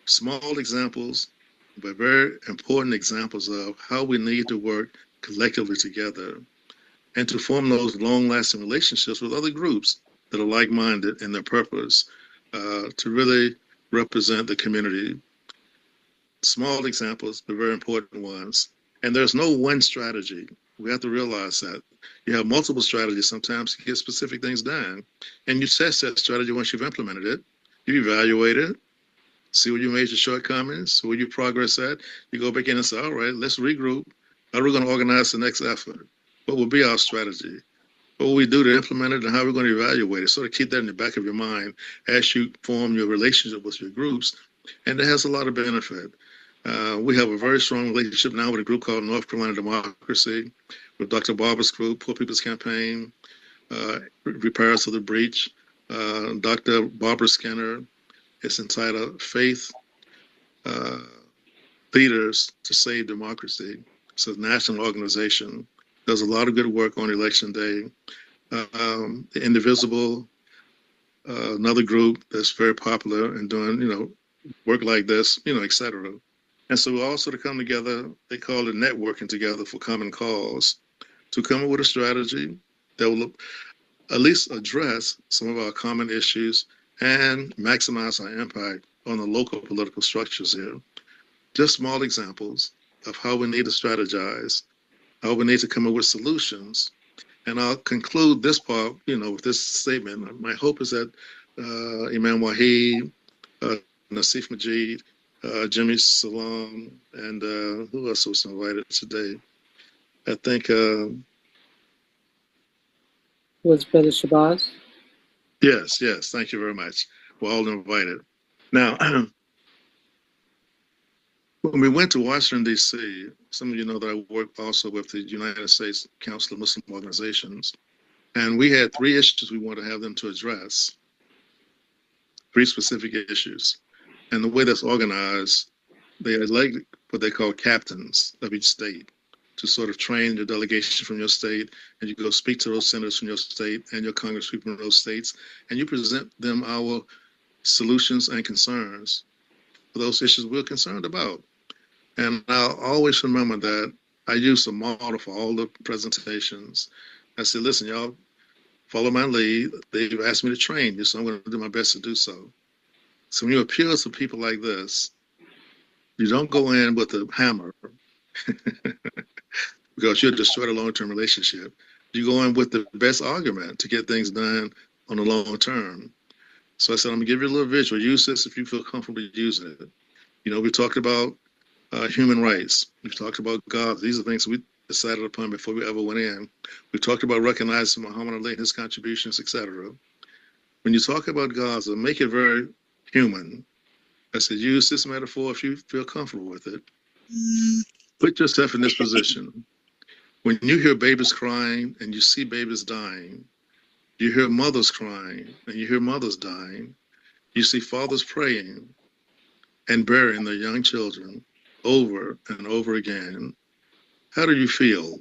Small examples, but very important examples of how we need to work collectively together and to form those long-lasting relationships with other groups that are like-minded in their purpose to really represent the community. Small examples, but very important ones. And there's no one strategy. We have to realize that. You have multiple strategies sometimes to get specific things done. And you test that strategy once you've implemented it. You evaluate it, see where you made your shortcomings, where you progress at. You go back in and say, all right, let's regroup. How are we going to organize the next effort? What will be our strategy? What will we do to implement it, and how are we going to evaluate it? Sort of keep that in the back of your mind as you form your relationship with your groups, and it has a lot of benefit. We have a very strong relationship now with a group called North Carolina Democracy, with Dr. Barber's group, Poor People's Campaign, Repairs of the Breach, Dr. Barbara Skinner. It's entitled Faith Leaders to Save Democracy. It's a national organization. Does a lot of good work on Election Day. The Indivisible, another group that's very popular and doing, work like this, et cetera. And so we also to come together, they call it networking together for common cause, to come up with a strategy that will at least address some of our common issues and maximize our impact on the local political structures here. Just small examples of how we need to strategize, how we need to come up with solutions. And I'll conclude this part, with this statement. My hope is that Imam Wahid, Nasif Majid, Jimmy Salam, and who else was invited today? I think Was Brother Shabazz? Yes. Thank you very much. We're all invited. Now, when we went to Washington, D.C., some of you know that I work also with the United States Council of Muslim Organizations, and we had 3 issues we wanted to have them to address, 3 specific issues. And the way that's organized, they elect what they call captains of each state to sort of train your delegation from your state, and you go speak to those senators from your state and your congresspeople from those states, and you present them our solutions and concerns for those issues we're concerned about. And I'll always remember that I used a model for all the presentations. I said, listen, y'all, follow my lead. They've asked me to train you, so I'm going to do my best to do so. So when you appeal to people like this, you don't go in with a hammer because you'll destroy the long-term relationship. You go in with the best argument to get things done on the long term. So I said, I'm going to give you a little visual. Use this if you feel comfortable using it. We talked about human rights. We've talked about God. These are things we decided upon before we ever went in. We talked about recognizing Muhammad Ali and his contributions, etc. When you talk about Gaza, make it very human. I said, use this metaphor if you feel comfortable with it. Put yourself in this position. When you hear babies crying and you see babies dying, you hear mothers crying and you hear mothers dying, you see fathers praying and burying their young children over and over again. How do you feel?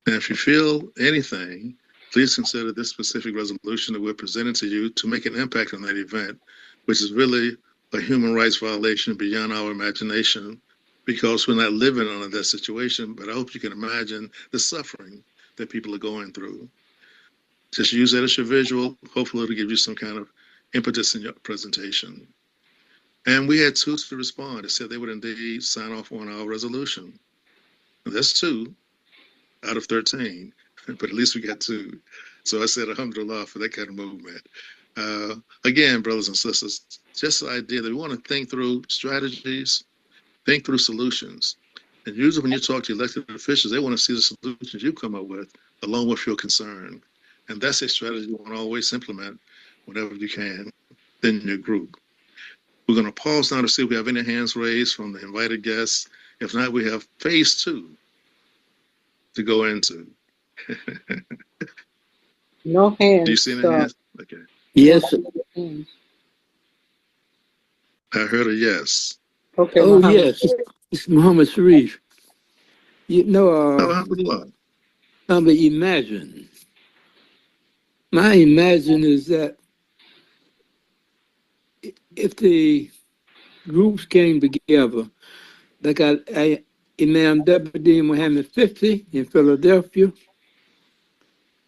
And if you feel anything, please consider this specific resolution that we're presenting to you to make an impact on that event, which is really a human rights violation beyond our imagination, because we're not living under that situation. But I hope you can imagine the suffering that people are going through. Just use that as your visual. Hopefully it'll give you some kind of impetus in your presentation. And we had 2 to respond. They said they would indeed sign off on our resolution. And that's 2 out of 13, but at least we got 2. So I said, alhamdulillah, for that kind of movement. Again, brothers and sisters, just the idea that we want to think through strategies, think through solutions. And usually when you talk to elected officials, they want to see the solutions you come up with, along with your concern. And that's a strategy we want to always implement whenever you can, in your group. We're going to pause now to see if we have any hands raised from the invited guests. If not, we have phase 2 to go into. No hands. Do you see any hands? Okay. Yes. Hands. I heard a yes. Okay. Oh, Muhammad. yes. It's Muhammad Sharif. You know, Alhamdulillah. imagine. My imagine is that if the groups came together, like Imam Deputy Muhammad 50 in Philadelphia,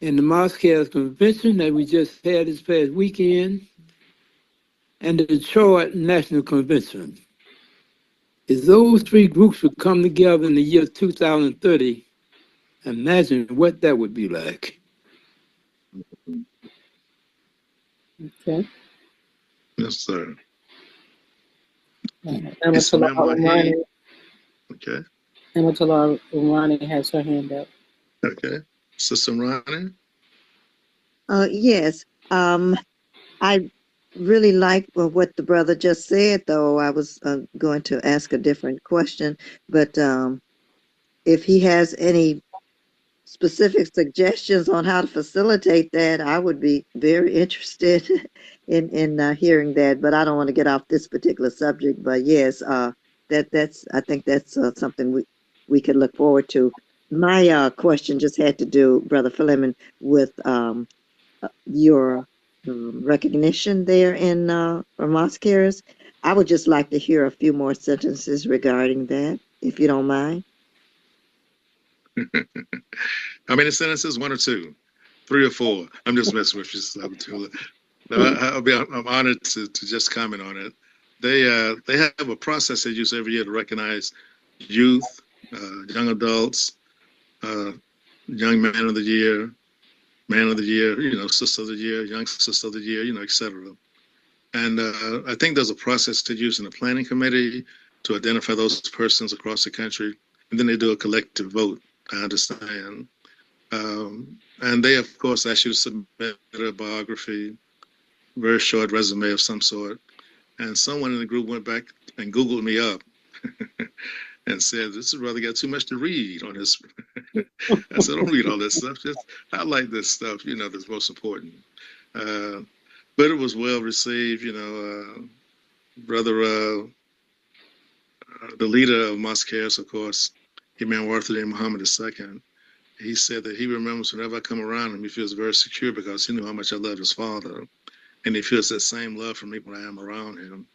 and the Moscow Convention that we just had this past weekend, and the Detroit National Convention. If those three groups would come together in the year 2030, imagine what that would be like. Okay. Yes, sir. Amatullah Alaji-Sabrie. Okay. Amatullah Alaji-Sabrie has her hand up. Okay. Sister Ronnie? Yes. I really like what the brother just said, though. I was going to ask a different question, but if he has any specific suggestions on how to facilitate that, I would be very interested in hearing that. But I don't want to get off this particular subject. But yes, that's I think that's something we could look forward to. My question just had to do, Brother Fleming, with your recognition there in Mosqueras. I would just like to hear a few more sentences regarding that, if you don't mind. How many sentences? 1 or 2? 3 or 4? I'm just messing with you. I'm honored to just comment on it. They have a process they use every year to recognize youth, young adults, young man of the year, man of the year, sister of the year, young sister of the year, etc. And I think there's a process to use in the planning committee to identify those persons across the country, and then they do a collective vote. I understand. And they, of course, ask you to submit a biography, very short resume of some sort. And someone in the group went back and Googled me up and said, this brother got too much to read on this. I said, don't read all this stuff. Just highlight this stuff, that's most important. But it was well received, brother, the leader of Mosqueras, of course, Imam Warthaday Muhammad II. He said that he remembers whenever I come around him, he feels very secure because he knew how much I loved his father. And he feels that same love for me when I am around him. And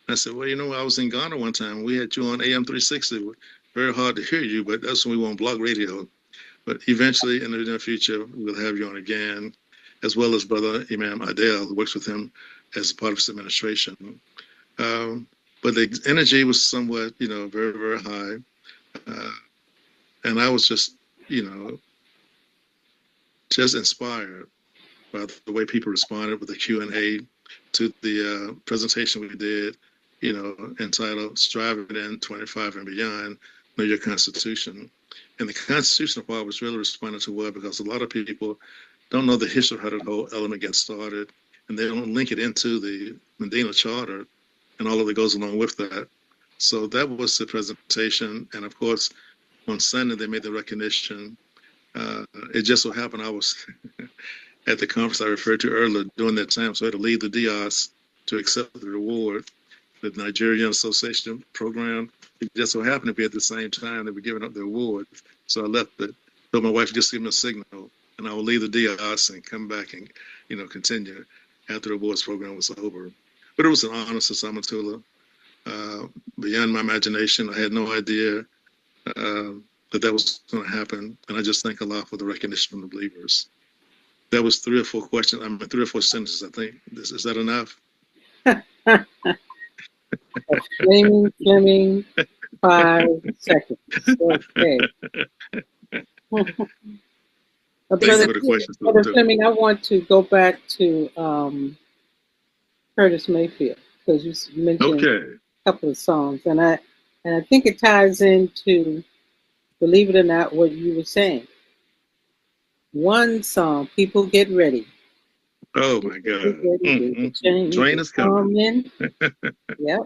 I said, well, I was in Ghana one time. We had you on AM360. Very hard to hear you, but that's when we were on blog radio. But eventually, in the near future, we'll have you on again, as well as Brother Imam Adel, who works with him as part of his administration. But the energy was somewhat, very, very high. And I was just, just inspired by the way people responded with the Q&A to the presentation we did, entitled Striving in 25 and Beyond, Know Your Constitution. And the Constitution part was really responding to well because a lot of people don't know the history of how the whole element gets started, and they don't link it into the Medina Charter and all of it goes along with that. So that was the presentation. And of course, on Sunday, they made the recognition. It just so happened I was at the conference I referred to earlier during that time, so I had to leave the DIOS to accept the reward, the Nigerian Association program. It just so happened to be at the same time they were giving up the award. So I left it, told my wife just give me a signal, and I will leave the DIOS and come back and, continue after the awards program was over. But it was an honor, Sister Amatullah. Beyond my imagination, I had no idea that was going to happen, and I just thank Allah for the recognition from the believers. That was 3 or 4 questions. 3 or 4 sentences, I think. Is that enough? Fleming, 5 seconds. Okay. Brother Fleming, I want to go back to Curtis Mayfield because you mentioned a couple of songs, and I think it ties into, believe it or not, what you were saying. One song, People Get Ready, Oh my God. The change Train is coming. Yep.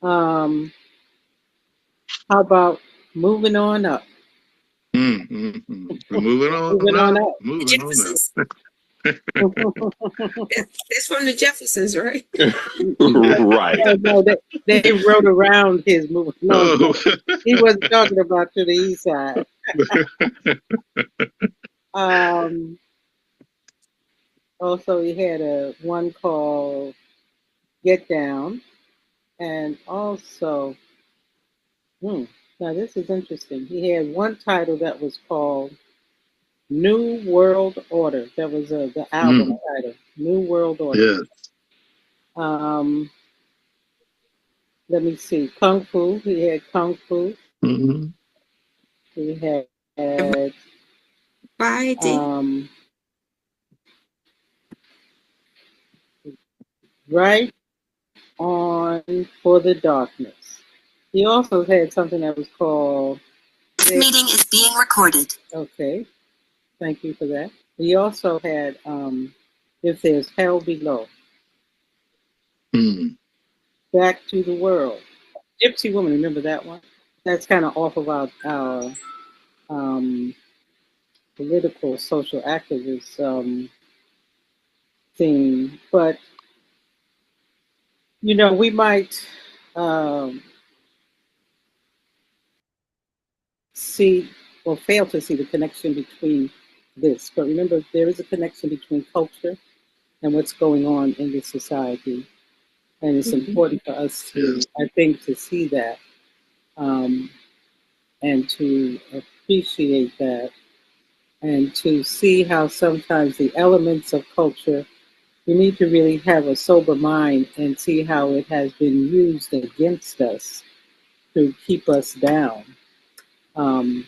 How about moving on up? We're moving on Moving on up. up. Moving on up. That's from the Jeffersons, right? Right. No, they wrote around his moving on. Oh. He wasn't talking about to the east side. Also, he had one called Get Down, and also, now this is interesting. He had one title that was called New World Order. That was the album title, New World Order. Yes. Let me see, Kung Fu. He had Kung Fu. Mm-hmm. He had Friday. Right on for the Darkness. He also had something that was called This meeting is being recorded. Okay, thank you for that. He also had If There's Hell Below. Back to the World. Gypsy Woman, remember that one? That's kind of off of our political social activist theme. But, we might see or fail to see the connection between this. But remember, there is a connection between culture and what's going on in the society. And it's important for us to, I think, to see that and to appreciate that and to see how sometimes the elements of culture, we need to really have a sober mind and see how it has been used against us to keep us down. I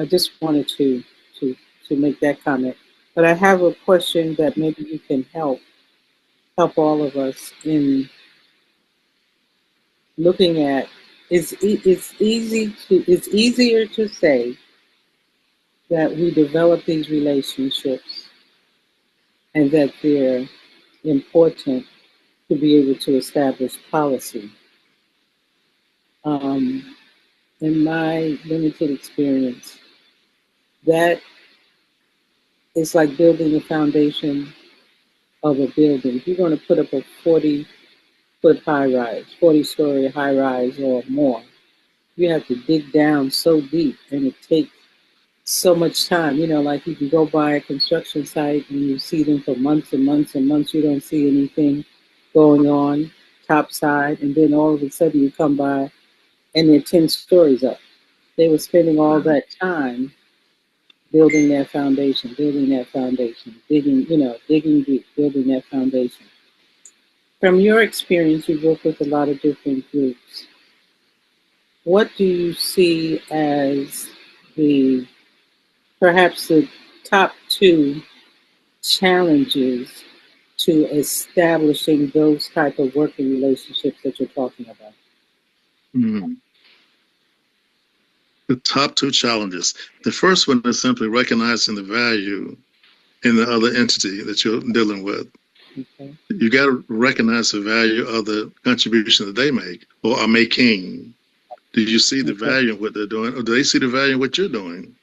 just wanted to make that comment. But I have a question that maybe you can help all of us in looking at. It's easier to say that we develop these relationships and that they're important to be able to establish policy. In my limited experience, that is like building a foundation of a building. If you're going to put up a 40-foot high-rise, 40-story high-rise or more, you have to dig down so deep, and it takes so much time. Like you can go by a construction site and you see them for months and months and months. You don't see anything going on topside, and then all of a sudden you come by and they're 10 stories up. They were spending all that time building that foundation, digging, deep, building that foundation. From your experience, you work with a lot of different groups. What do you see as perhaps the top two challenges to establishing those type of working relationships that you're talking about? The top two challenges. The first one is simply recognizing the value in the other entity that you're dealing with. Okay. You got to recognize the value of the contribution that they make or are making. Do you see the value in what they're doing, or do they see the value in what you're doing?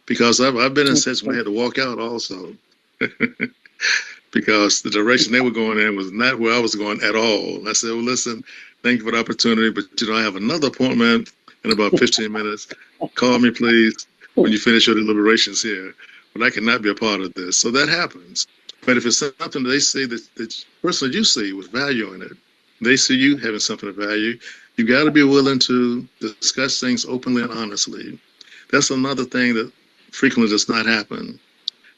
Because I've been in sets when I had to walk out also. Because the direction they were going in was not where I was going at all. I said, well, listen, thank you for the opportunity, but I have another appointment in about 15 minutes. Call me, please, when you finish your deliberations here. But I cannot be a part of this. So that happens. But if it's something that they see that person you see with value in it, they see you having something of value, you got to be willing to discuss things openly and honestly. That's another thing that frequently does not happen.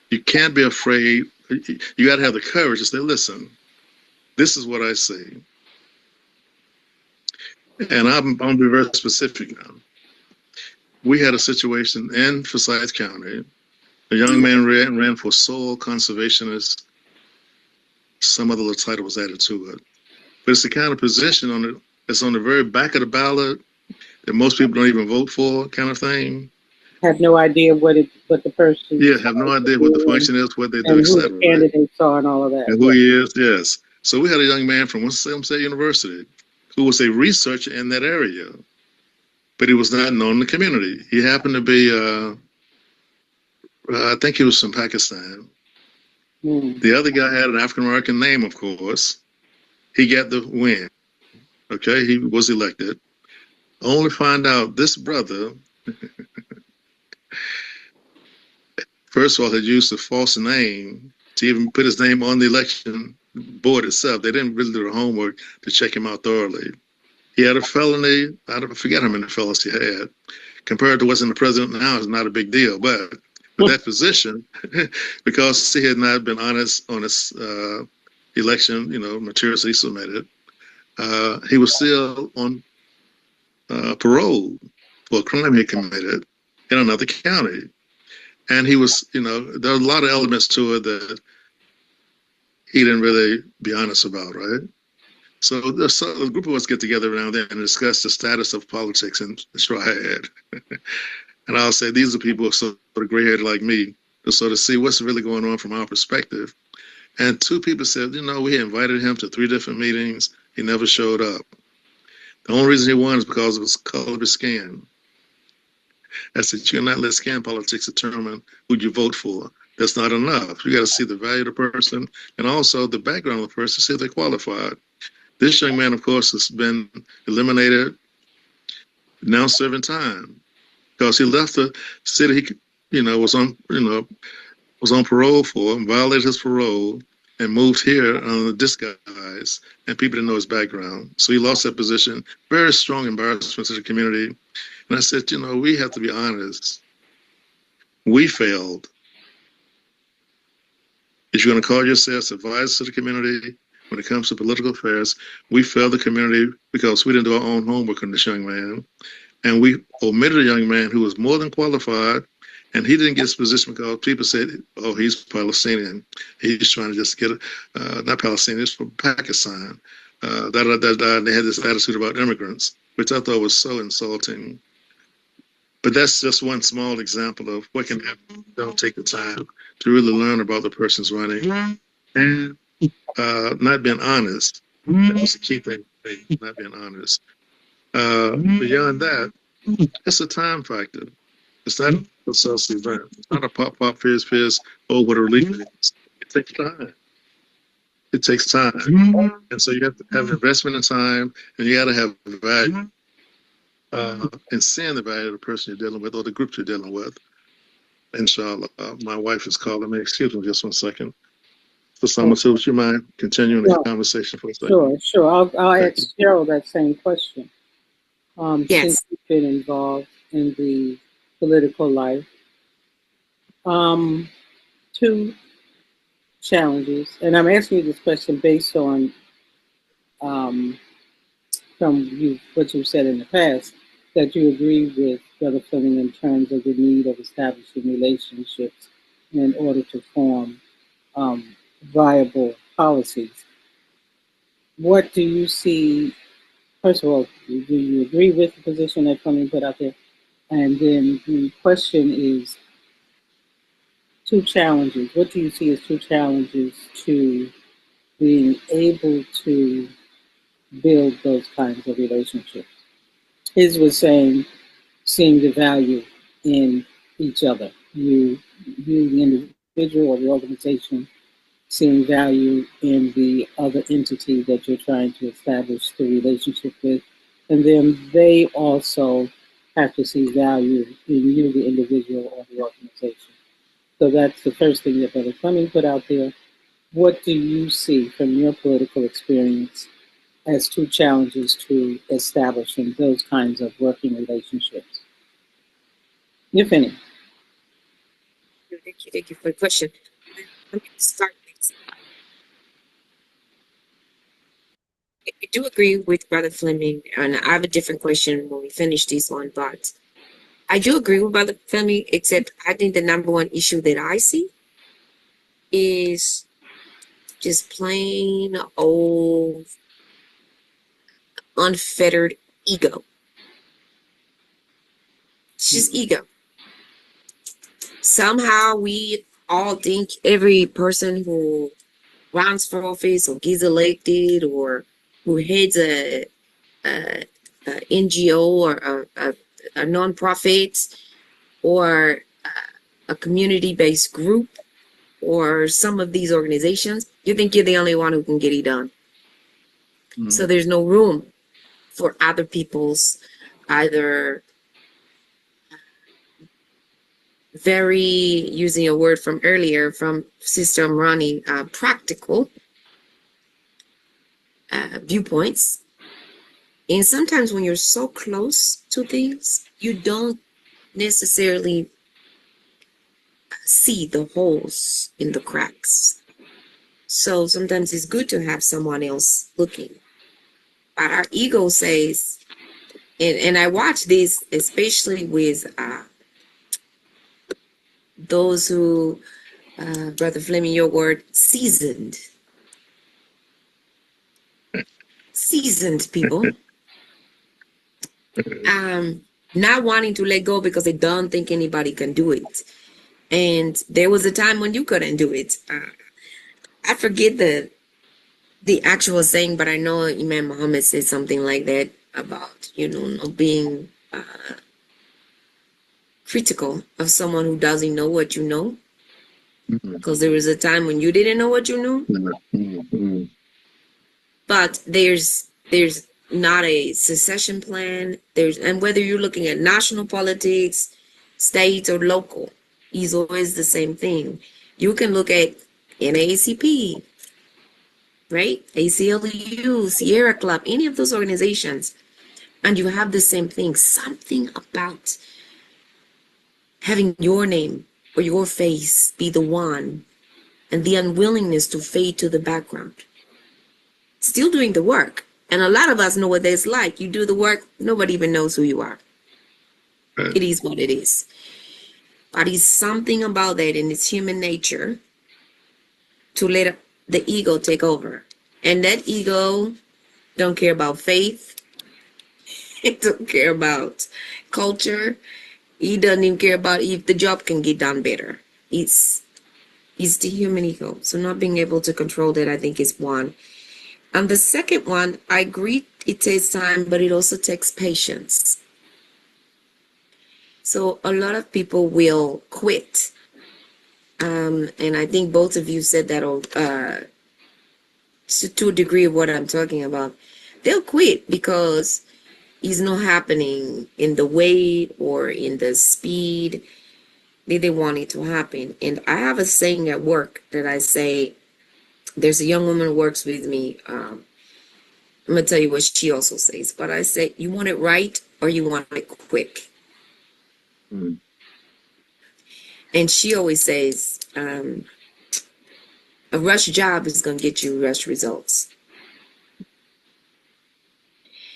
You can't be afraid. You got to have the courage to say, listen, this is what I see. And I'm going to be very specific now. We had a situation in Forsyth County. A young man ran for soil conservationist. Some other little title was added to it. But it's the kind of position that's on the very back of the ballot that most people don't even vote for, kind of thing. have no idea what the person Yeah, have no idea what the function is, what they do, and who the etc. Right? candidates are and all of that. And who he is, yes. So we had a young man from Winston-Salem State University who was a researcher in that area, but he was not known in the community. He happened to be, I think he was from Pakistan. The other guy had an African American name, of course. He got the win. Okay, he was elected. Only find out this brother, first of all, had used a false name to even put his name on the election board itself. They didn't really do their homework to check him out thoroughly. He had a felony. I forget how many felonies he had. Compared to what's in the president now, is not a big deal. But for that position, because he had not been honest on his election, materials he submitted, he was still on parole for a crime he committed in another county. And he was, there are a lot of elements to it that he didn't really be honest about, right? So a group of us get together around there and discuss the status of politics in Straw Hat. And I'll say these are people sort of gray-haired like me to sort of see what's really going on from our perspective. And two people said, we invited him to 3 different meetings. He never showed up. The only reason he won is because of his color of his skin. I said, you cannot let skin politics determine who you vote for. That's not enough. You got to see the value of the person and also the background of the person, see if they're qualified. This young man, of course, has been eliminated, now serving time because he left the city he, was on parole for, and violated his parole, and moved here under disguise, and people didn't know his background. So he lost that position. Very strong embarrassment to the community. And I said, we have to be honest. We failed. If you're going to call yourselves advisors to the community, when it comes to political affairs, we failed the community because we didn't do our own homework on this young man. And we omitted a young man who was more than qualified, and he didn't get his position because people said, oh, he's Palestinian. He's trying to just get, not Palestinian, he's from Pakistan. And they had this attitude about immigrants, which I thought was so insulting. But that's just one small example of what can happen. Don't take the time to really learn about the person's running. And not being honest. That was the key thing, not being honest. Beyond that, it's a time factor. It's not a social event. It's not a pop, fizz, oh, what a relief it is. It takes time. It takes time. And so you have to have investment in time, and you got to have value. And seeing the value of the person you're dealing with or the group you're dealing with. Inshallah. My wife is calling me. Excuse me just one second. So, Amatullah, would you mind continuing the conversation for a second? Sure. I'll ask Cheryl that same question. Yes. Since you've been involved in the political life, 2 challenges, and I'm asking you this question based on from what you've said in the past, that you agree with Brother Fleming in terms of the need of establishing relationships in order to form viable policies. What do you see? First of all, do you agree with the position that Fleming put out there? And then the question is 2 challenges. What do you see as 2 challenges to being able to build those kinds of relationships? His was saying, seeing the value in each other. You the individual or the organization, seeing value in the other entity that you're trying to establish the relationship with. And then they also have to see value in you, the individual or the organization. So that's the first thing that Brother Fleming put out there. What do you see from your political experience as 2 challenges to establishing those kinds of working relationships? If any. Thank you for the question. Let me start. I do agree with Brother Fleming, and I have a different question when we finish this one, but I do agree with Brother Fleming, except I think the number one issue that I see is just plain old unfettered ego. It's just ego. Somehow we all think every person who runs for office or gets elected or who heads a NGO or a nonprofit or a community-based group or some of these organizations, you think you're the only one who can get it done. So there's no room for other people's either very, using a word from earlier from Sister Amrani, practical viewpoints. And sometimes when you're so close to things, you don't necessarily see the holes in the cracks. So sometimes it's good to have someone else looking. But our ego says, and I watch this especially with those who, Brother Fleming, your word, seasoned people, not wanting to let go because they don't think anybody can do it. And there was a time when you couldn't do it. I forget the actual saying, but I know Imam Muhammad said something like that about, not being critical of someone who doesn't know what you know. Because there was a time when you didn't know what you knew. But there's not a succession plan. And whether you're looking at national politics, state or local, is always the same thing. You can look at NAACP, right? ACLU, Sierra Club, any of those organizations, and you have the same thing. Something about having your name or your face be the one, and the unwillingness to fade to the background. Still doing the work. And a lot of us know what that's like. You do the work, nobody even knows who you are. It is what it is. But it's something about that, and it's human nature to let the ego take over. And that ego don't care about faith. It don't care about culture. He doesn't even care about if the job can get done better. It's the human ego. So not being able to control that, I think, is one. And the second one, I agree, it takes time, but it also takes patience. So a lot of people will quit. And I think both of you said that to a degree of what I'm talking about. They'll quit because it's not happening in the way or in the speed that they want it to happen. And I have a saying at work that I say, there's a young woman who works with me. I'm going to tell you what she also says. But I say, you want it right or you want it quick? And she always says, a rush job is going to get you rush results.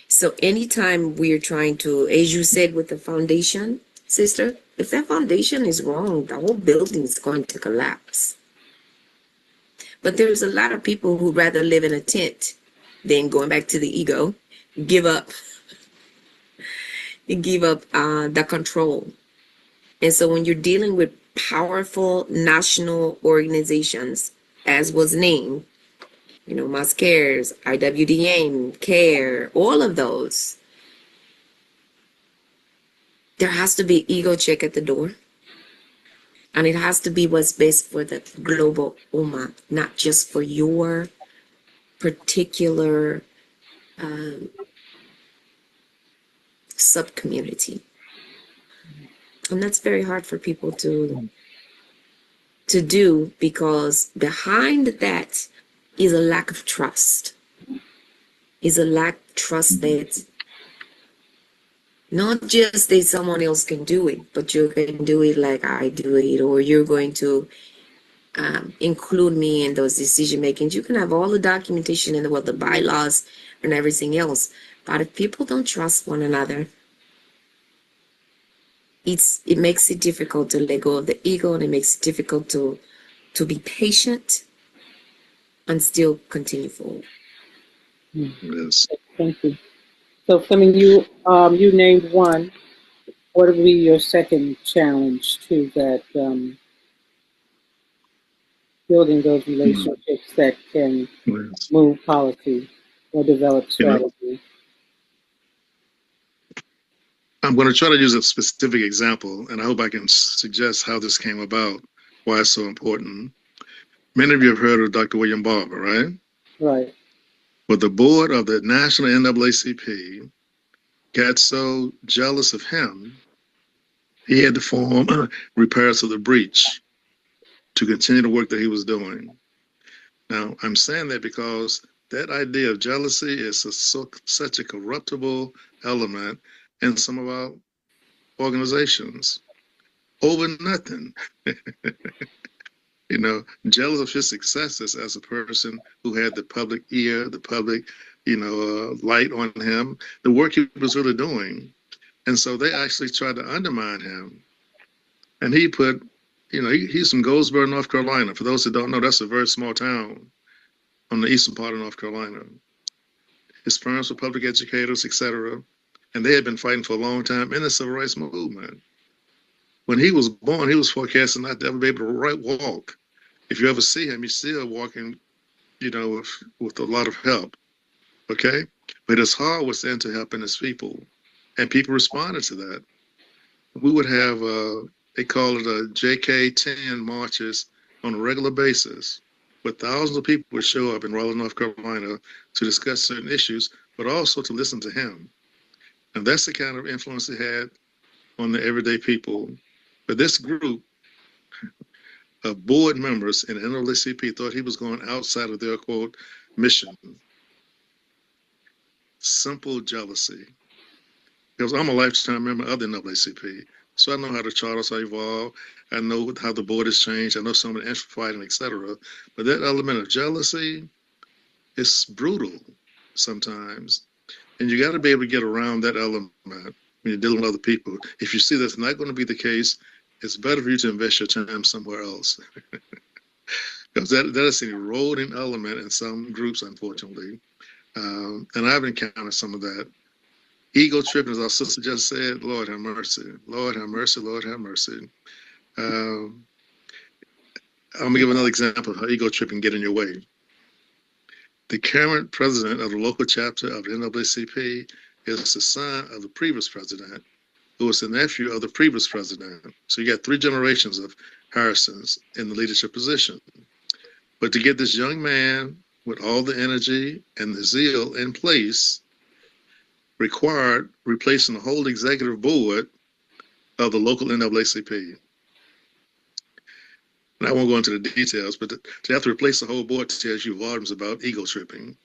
So anytime we're trying to, as you said with the foundation, sister, if that foundation is wrong, the whole building is going to collapse. But there's a lot of people who rather live in a tent than, going back to the ego, give up the control. And so when you're dealing with powerful national organizations, as was named, MASCARES, IWDM, CARE, all of those, there has to be ego check at the door. And it has to be what's best for the global Ummah, not just for your particular sub-community. And that's very hard for people to do, because behind that is a lack of trust. Is a lack of trust that not just that someone else can do it, but you can do it like I do it, or you're going to include me in those decision makings. You can have all the documentation in the world, the bylaws and everything else, but if people don't trust one another, it makes it difficult to let go of the ego, and it makes it difficult to be patient and still continue forward. Yes. Thank you. So, Fleming, you named one what would be your second challenge to that, building those relationships that can move policy or develop strategy? I'm going to try to use a specific example, and I hope I can suggest how this came about, why it's so important. Many of you have heard of Dr. William Barber, right? Right. But the board of the National NAACP got so jealous of him, he had to form repairs to the breach to continue the work that he was doing. Now, I'm saying that because that idea of jealousy is such a corruptible element in some of our organizations over nothing. Jealous of his successes as a person who had the public ear, the public, light on him, the work he was really doing. And so they actually tried to undermine him. And he put, he's from Goldsboro, North Carolina. For those that don't know, that's a very small town on the eastern part of North Carolina. His parents were public educators, etc. And they had been fighting for a long time in the civil rights movement. When he was born, he was forecasting not to ever be able to walk. If you ever see him, he's still walking, with a lot of help. Okay? But his heart was into helping his people. And people responded to that. We would have, they call it a JK-10 marches on a regular basis, but thousands of people would show up in Raleigh, North Carolina to discuss certain issues, but also to listen to him. And that's the kind of influence he had on the everyday people. But this group of board members in NAACP thought he was going outside of their, quote, mission. Simple jealousy. Because I'm a lifetime member of the NAACP. So I know how the charters are evolved. I know how the board has changed. I know some of the infighting, etc. But that element of jealousy is brutal sometimes. And you got to be able to get around that element when you're dealing with other people. If you see that's not going to be the case, it's better for you to invest your time somewhere else. Because that is an eroding element in some groups, unfortunately. And I've encountered some of that. Ego tripping, as our sister just said, Lord have mercy. Lord have mercy, Lord have mercy. I'm going to give another example of how ego tripping get in your way. The current president of the local chapter of the NAACP is the son of the previous president, who was the nephew of the previous president. So you got 3 generations of Harrisons in the leadership position. But to get this young man with all the energy and the zeal in place required replacing the whole executive board of the local NAACP. And I won't go into the details, but to have to replace the whole board tells you volumes about ego tripping.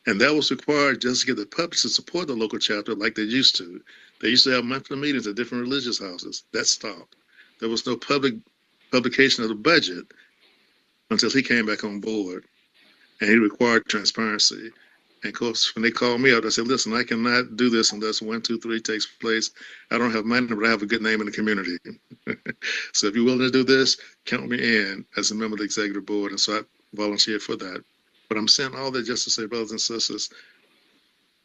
And that was required just to get the public to support the local chapter like they used to. They used to have monthly meetings at different religious houses. That stopped. There was no publication of the budget until he came back on board. And he required transparency. And of course, when they called me up, I said, listen, I cannot do this unless 1, 2, 3 takes place. I don't have money, but I have a good name in the community. So if you're willing to do this, count me in as a member of the executive board. And so I volunteered for that. But I'm saying all that just to say, brothers and sisters,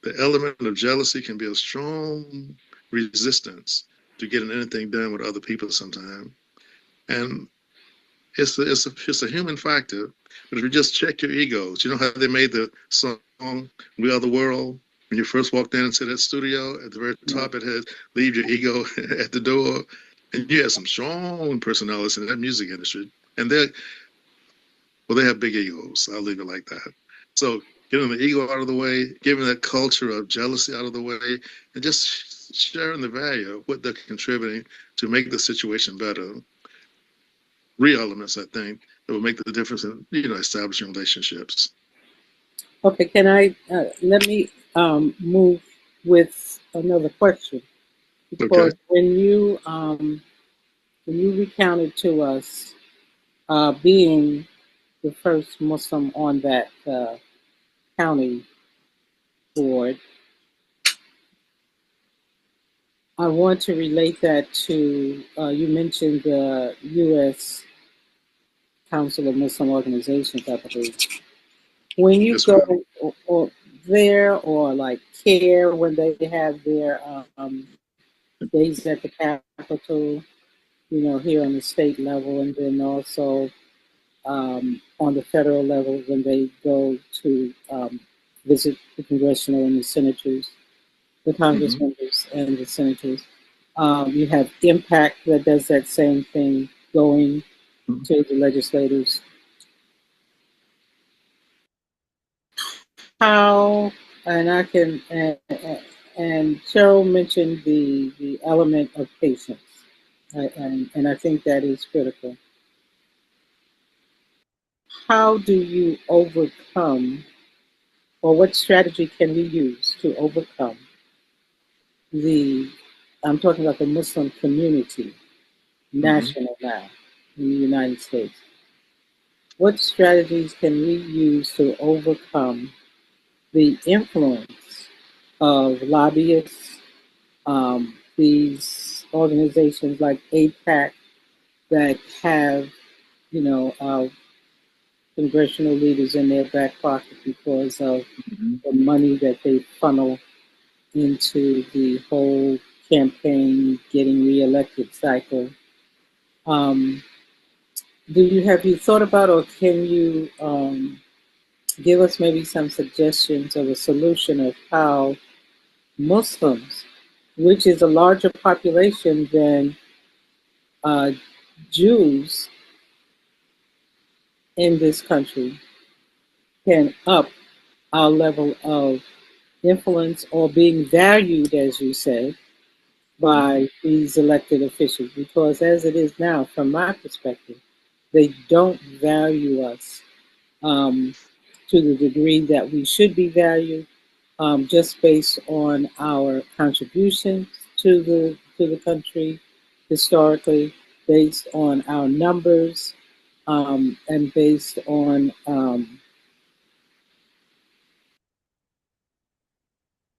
the element of jealousy can be a strong resistance to getting anything done with other people sometimes. And it's a human factor. But if you just check your egos, you know how they made the song We Are the World? When you first walked into that studio, at the very top it had leave your ego at the door. And you had some strong personalities in that music industry. And they have big egos. I'll leave it like that. So getting the ego out of the way, giving that culture of jealousy out of the way, and just sharing the value of what they're contributing to make the situation better. Real elements, I think, that will make the difference in, establishing relationships. Okay, can I, let me move with another question. Because when you recounted to us being the first Muslim on that county board, I want to relate that to, you mentioned the U.S. Council of Muslim Organizations, I believe. When you go or there or like CARE when they have their days at the Capitol, here on the state level, and then also on the federal level when they go to visit the congressional and the senators, the Congress members and the senators. You have Impact that does that same thing, going to the legislators. How, and I can, and Cheryl mentioned the element of patience, and I think that is critical. How do you overcome, or what strategy can we use to overcome I'm talking about the Muslim community, national now, in the United States. What strategies can we use to overcome the influence of lobbyists, these organizations like APAC that have, congressional leaders in their back pocket because of the money that they funnel into the whole campaign getting reelected cycle. Have you thought about, or can you give us maybe some suggestions of a solution of how Muslims, which is a larger population than Jews in this country, can up our level of influence or being valued, as you said, by these elected officials? Because as it is now, from my perspective, they don't value us to the degree that we should be valued, just based on our contributions to the country historically, based on our numbers, and based on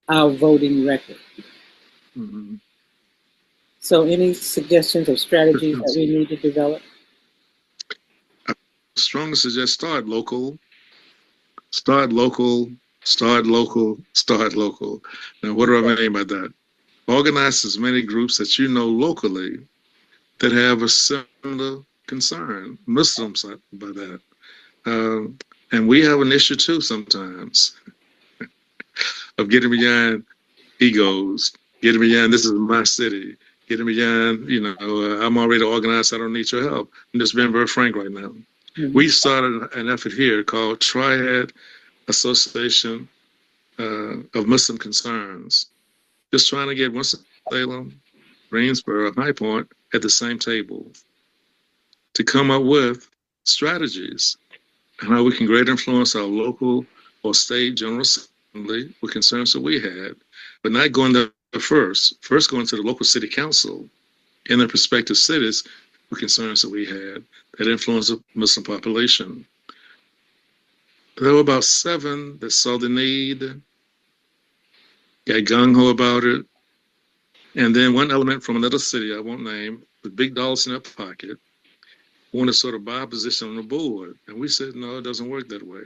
our voting record. So any suggestions of strategies that we need to develop? Strongly suggest start local, start local, start local, start local. Now, what do I mean by that? Organize as many groups that you know locally that have a similar concern, Muslims by that. And we have an issue too sometimes of getting beyond egos, getting beyond this is my city, getting beyond, I'm already organized, I don't need your help. I'm just being very frank right now. We started an effort here called Triad Association of Muslim Concerns, just trying to get Winston-Salem, Greensboro, High Point at the same table to come up with strategies and how we can greatly influence our local or state general assembly with concerns that we had, but not going there first going to the local city council in their respective cities with concerns that we had that influenced the Muslim population. There were about 7 that saw the need, got gung-ho about it, and then one element from another city, I won't name, with big dollars in their pocket, wanted to sort of buy a position on the board. And we said, no, it doesn't work that way.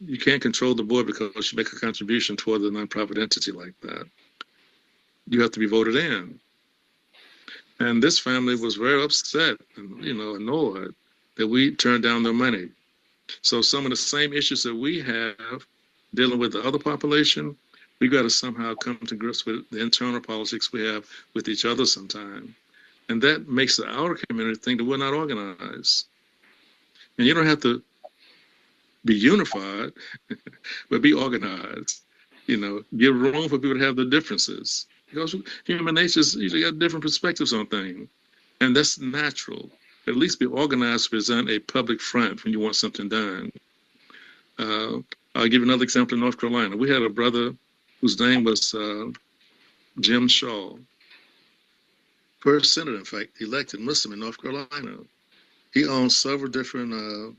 You can't control the board because you make a contribution toward a nonprofit entity like that. You have to be voted in. And this family was very upset and, annoyed that we turned down their money. So some of the same issues that we have dealing with the other population, we got to somehow come to grips with the internal politics we have with each other sometime. And that makes the outer community think that we're not organized. And you don't have to be unified, but be organized. Give room for people to have their differences. Because human nature is usually got different perspectives on things. And that's natural. At least be organized to present a public front when you want something done. I'll give you another example in North Carolina. We had a brother whose name was Jim Shaw. First senator, in fact, elected Muslim in North Carolina. He owns several different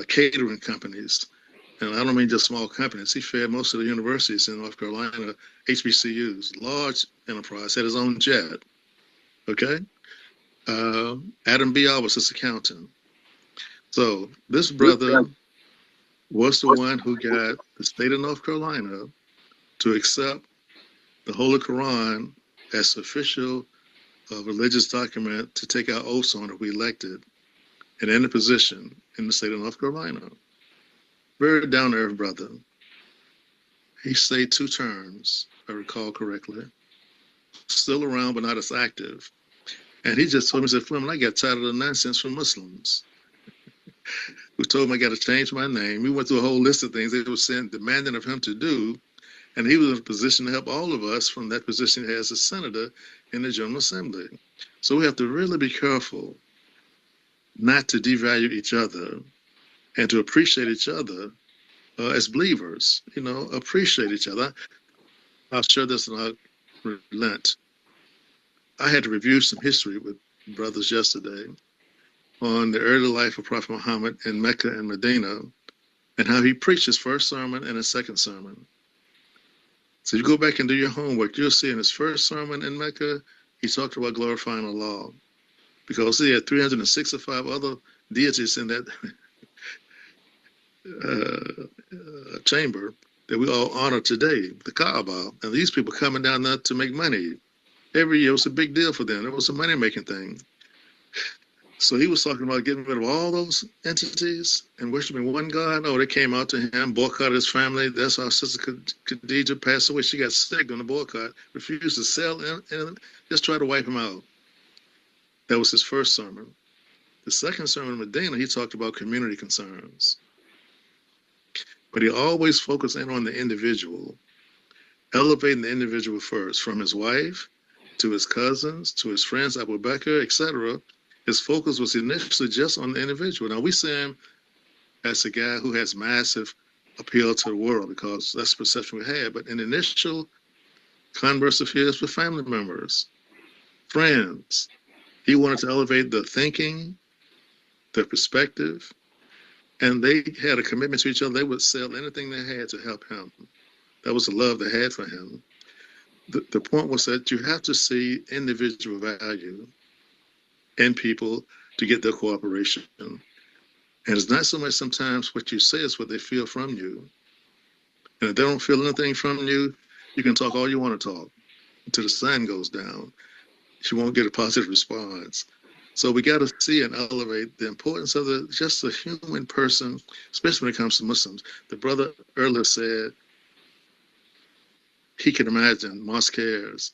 catering companies. And I don't mean just small companies. He fed most of the universities in North Carolina, HBCUs, large enterprise, had his own jet. Okay? Adam B. was his accountant. So this brother was the one who got the state of North Carolina to accept the Holy Quran as the official religious document to take our oaths on if we elected in any position in the state of North Carolina. Very down to earth brother. He stayed 2 terms, if I recall correctly. Still around, but not as active. And he just told me, he said, Fleming, I got tired of the nonsense from Muslims. We told him I got to change my name. We went through a whole list of things they were saying, demanding of him to do. And he was in a position to help all of us from that position as a senator in the General Assembly. So we have to really be careful not to devalue each other and to appreciate each other as believers, appreciate each other. I'll share this and I'll relent. I had to review some history with brothers yesterday on the early life of Prophet Muhammad in Mecca and Medina and how he preached his first sermon and his second sermon. So you go back and do your homework, you'll see in his first sermon in Mecca, he talked about glorifying Allah because he had 365 other deities in that chamber that we all honor today, the Kaaba. And these people coming down there to make money. Every year it was a big deal for them. It was a money-making thing. So he was talking about getting rid of all those entities and worshiping one God. Oh, they came out to him, boycotted his family. That's how Sister Khadijah passed away. She got sick on the boycott, refused to sell, and just tried to wipe him out. That was his first sermon. The second sermon in Medina, he talked about community concerns. But he always focused in on the individual, elevating the individual first, from his wife to his cousins, to his friends, Abu Bakr, etc. His focus was initially just on the individual. Now we see him as a guy who has massive appeal to the world because that's the perception we had. But in the initial converse of his with family members, friends, he wanted to elevate the thinking, the perspective, and they had a commitment to each other. They would sell anything they had to help him. That was the love they had for him. The point was that you have to see individual value in people to get their cooperation. And it's not so much sometimes what you say, it's what they feel from you. And if they don't feel anything from you, you can talk all you want to talk until the sun goes down. You won't get a positive response. So we got to see and elevate the importance of just the human person, especially when it comes to Muslims. The brother earlier said he can imagine mosqueers,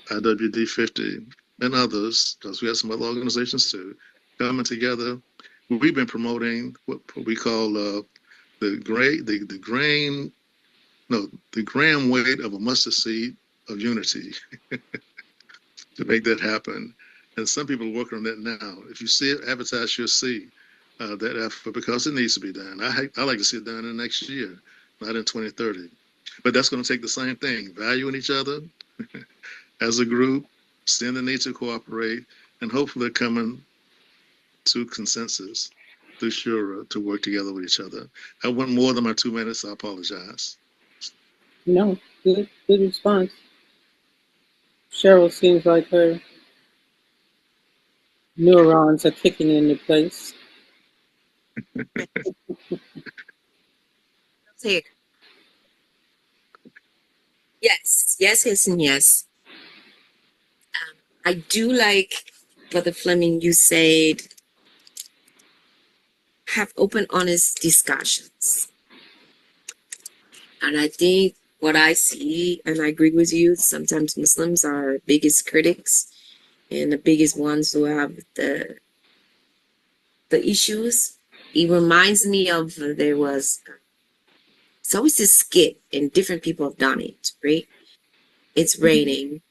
IWD 50, and others, because we have some other organizations too, coming together. We've been promoting what we call the gram weight of a mustard seed of unity to make that happen. And some people are working on that now. If you see it advertised, you'll see that effort because it needs to be done. I like to see it done in the next year, not in 2030. But that's going to take the same thing, valuing each other as a group, seeing the need to cooperate, and hopefully coming to consensus through Shura to work together with each other. I went more than my 2 minutes. I apologize. No, good response. Cheryl seems like her neurons are kicking into place. Take. Yes, and yes. I do like, Brother Fleming, you said, have open, honest discussions. And I think what I see, and I agree with you, sometimes Muslims are our biggest critics and the biggest ones who have the issues. It reminds me of it's always this skit, and different people have done it, right? It's raining,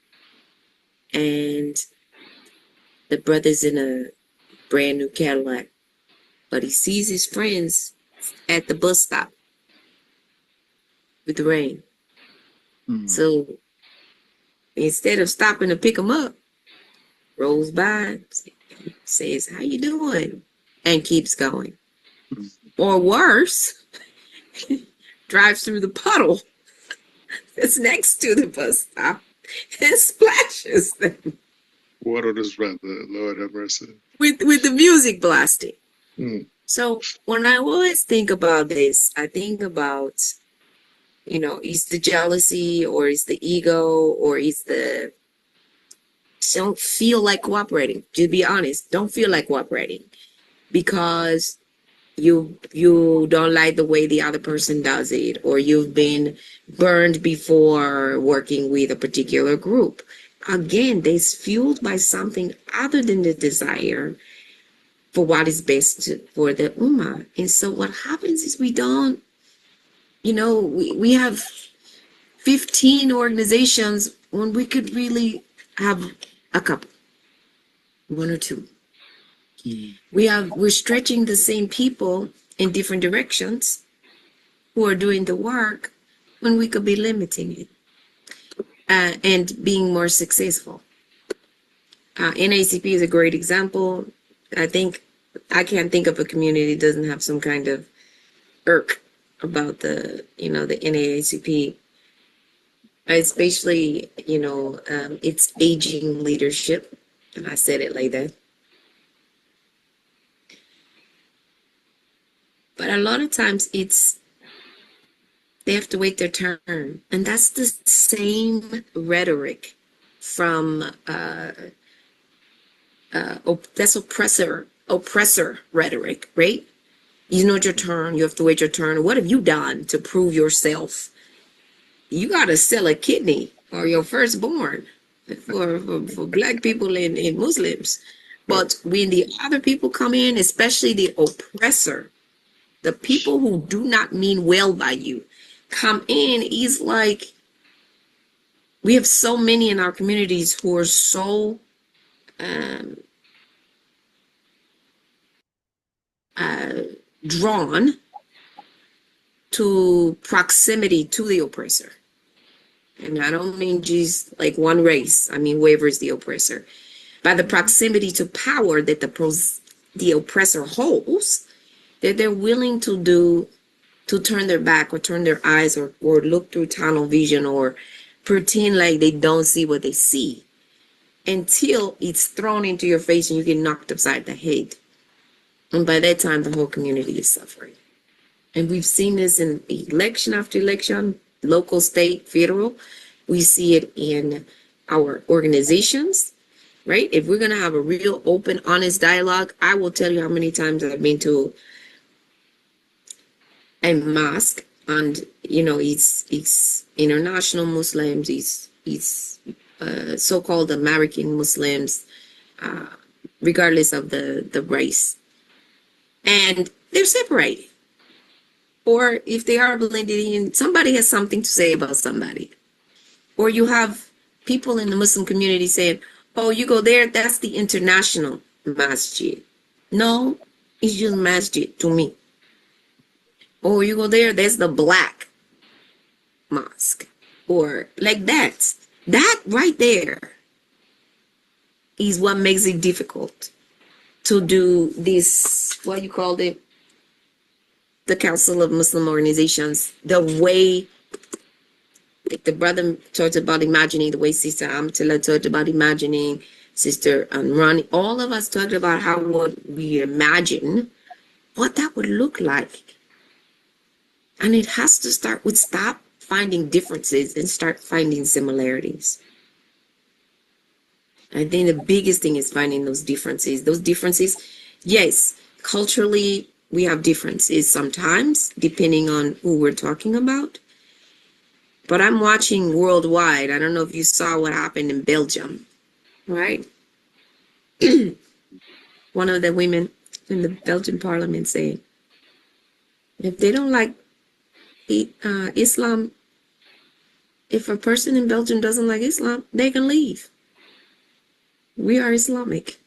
and the brother's in a brand new Cadillac, but he sees his friends at the bus stop with the rain. So instead of stopping to pick him up, rolls by, says, "How you doing?" and keeps going. Or worse, drives through the puddle that's next to the bus stop and splashes them. Water this brother, Lord have mercy. With the music blasting. Mm. So when I always think about this, I think about You know, it's the jealousy, or it's the ego, or it's the don't feel like cooperating. To be honest, don't feel like cooperating because you don't like the way the other person does it, or you've been burned before working with a particular group. Again, that's fueled by something other than the desire for what is best for the ummah. And so what happens is we don't, you know, we have 15 organizations when we could really have a couple, one or two. We're stretching the same people in different directions who are doing the work when we could be limiting it and being more successful. NACP is a great example. I can't think of a community that doesn't have some kind of irk about the NAACP, especially, its aging leadership. And I said it like that. But a lot of times they have to wait their turn. And that's the same rhetoric from, that's oppressor rhetoric, right? You know your turn, you have to wait your turn. What have you done to prove yourself? You got to sell a kidney or your firstborn for Black people and Muslims. But when the other people come in, especially the oppressor, the people who do not mean well by you, come in, he's like, we have so many in our communities who are so drawn to proximity to the oppressor. And I don't mean just like one race. I mean, whoever is the oppressor. By the proximity to power that the oppressor holds, that they're willing to turn their back or turn their eyes or look through tunnel vision or pretend like they don't see what they see until it's thrown into your face and you get knocked upside the head. And by that time, the whole community is suffering. And we've seen this in election after election, local, state, federal. We see it in our organizations, right? If we're going to have a real open, honest dialogue, I will tell you how many times I've been to a mosque, and it's international Muslims, it's so-called American Muslims, regardless of the race, and they're separated. Or if they are blended in, somebody has something to say about somebody. Or you have people in the Muslim community saying, oh, you go there, that's the international masjid. No, it's just masjid to me. Or you go there, that's the Black mosque. Or like that. That right there is what makes it difficult to do this, what you called it, the Council of Muslim Organizations, the way the brother talked about imagining, the way Sister Amatullah talked about imagining, Sister Ronnie, all of us talked about how would we imagine what that would look like. And it has to start with stop finding differences and start finding similarities. I think the biggest thing is finding those differences. Those differences, yes, culturally, we have differences sometimes, depending on who we're talking about. But I'm watching worldwide. I don't know if you saw what happened in Belgium, right? One of the women in the Belgian parliament saying, if they don't like Islam, if a person in Belgium doesn't like Islam, they can leave. We are Islamic.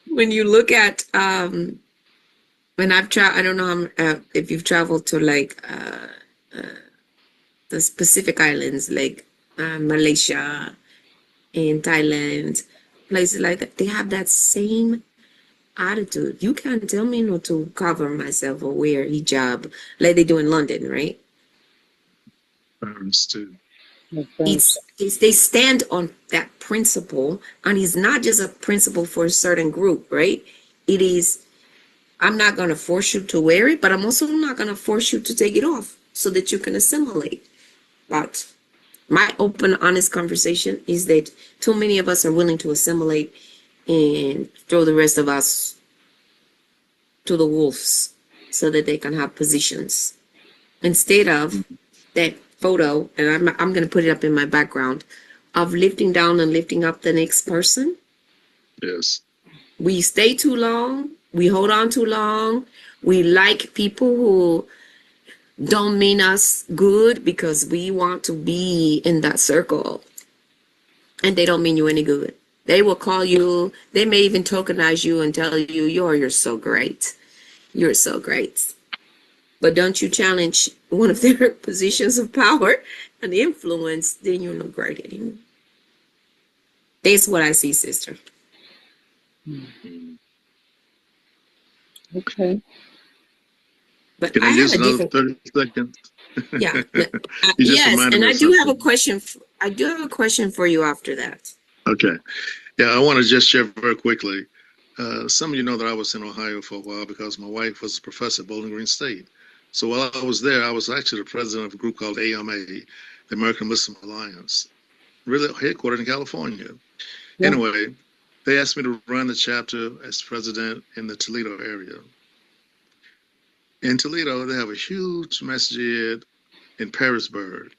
When you look at, when I've traveled, I don't know if you've traveled to like the Pacific Islands, like Malaysia and Thailand, places like that, they have that same attitude. You can't tell me not to cover myself or wear hijab like they do in London, right? Understood. It's they stand on that principle, and it's not just a principle for a certain group, right? It is I'm not going to force you to wear it, but I'm also not going to force you to take it off so that you can assimilate. But my open, honest conversation is that too many of us are willing to assimilate and throw the rest of us to the wolves so that they can have positions. Instead of that photo, and I'm going to put it up in my background, of lifting down and lifting up the next person. Yes. We stay too long. We hold on too long. We like people who don't mean us good because we want to be in that circle. And they don't mean you any good. They will call you. They may even tokenize you and tell you, you're so great. You're so great. But don't you challenge one of their positions of power and influence, then you're not great anymore. That's what I see, sister. Okay. But Can I I have use a another different. 30 seconds? Yeah. You just Yes, reminded and me I of do have a something. question. I do have a question for you after that. Okay. Yeah, I want to just share very quickly. Some of you know that I was in Ohio for a while because my wife was a professor at Bowling Green State. So while I was there, I was actually the president of a group called AMA, the American Muslim Alliance, really headquartered in California. Yeah. Anyway, they asked me to run the chapter as president in the Toledo area. In Toledo, they have a huge masjid in Parisburg.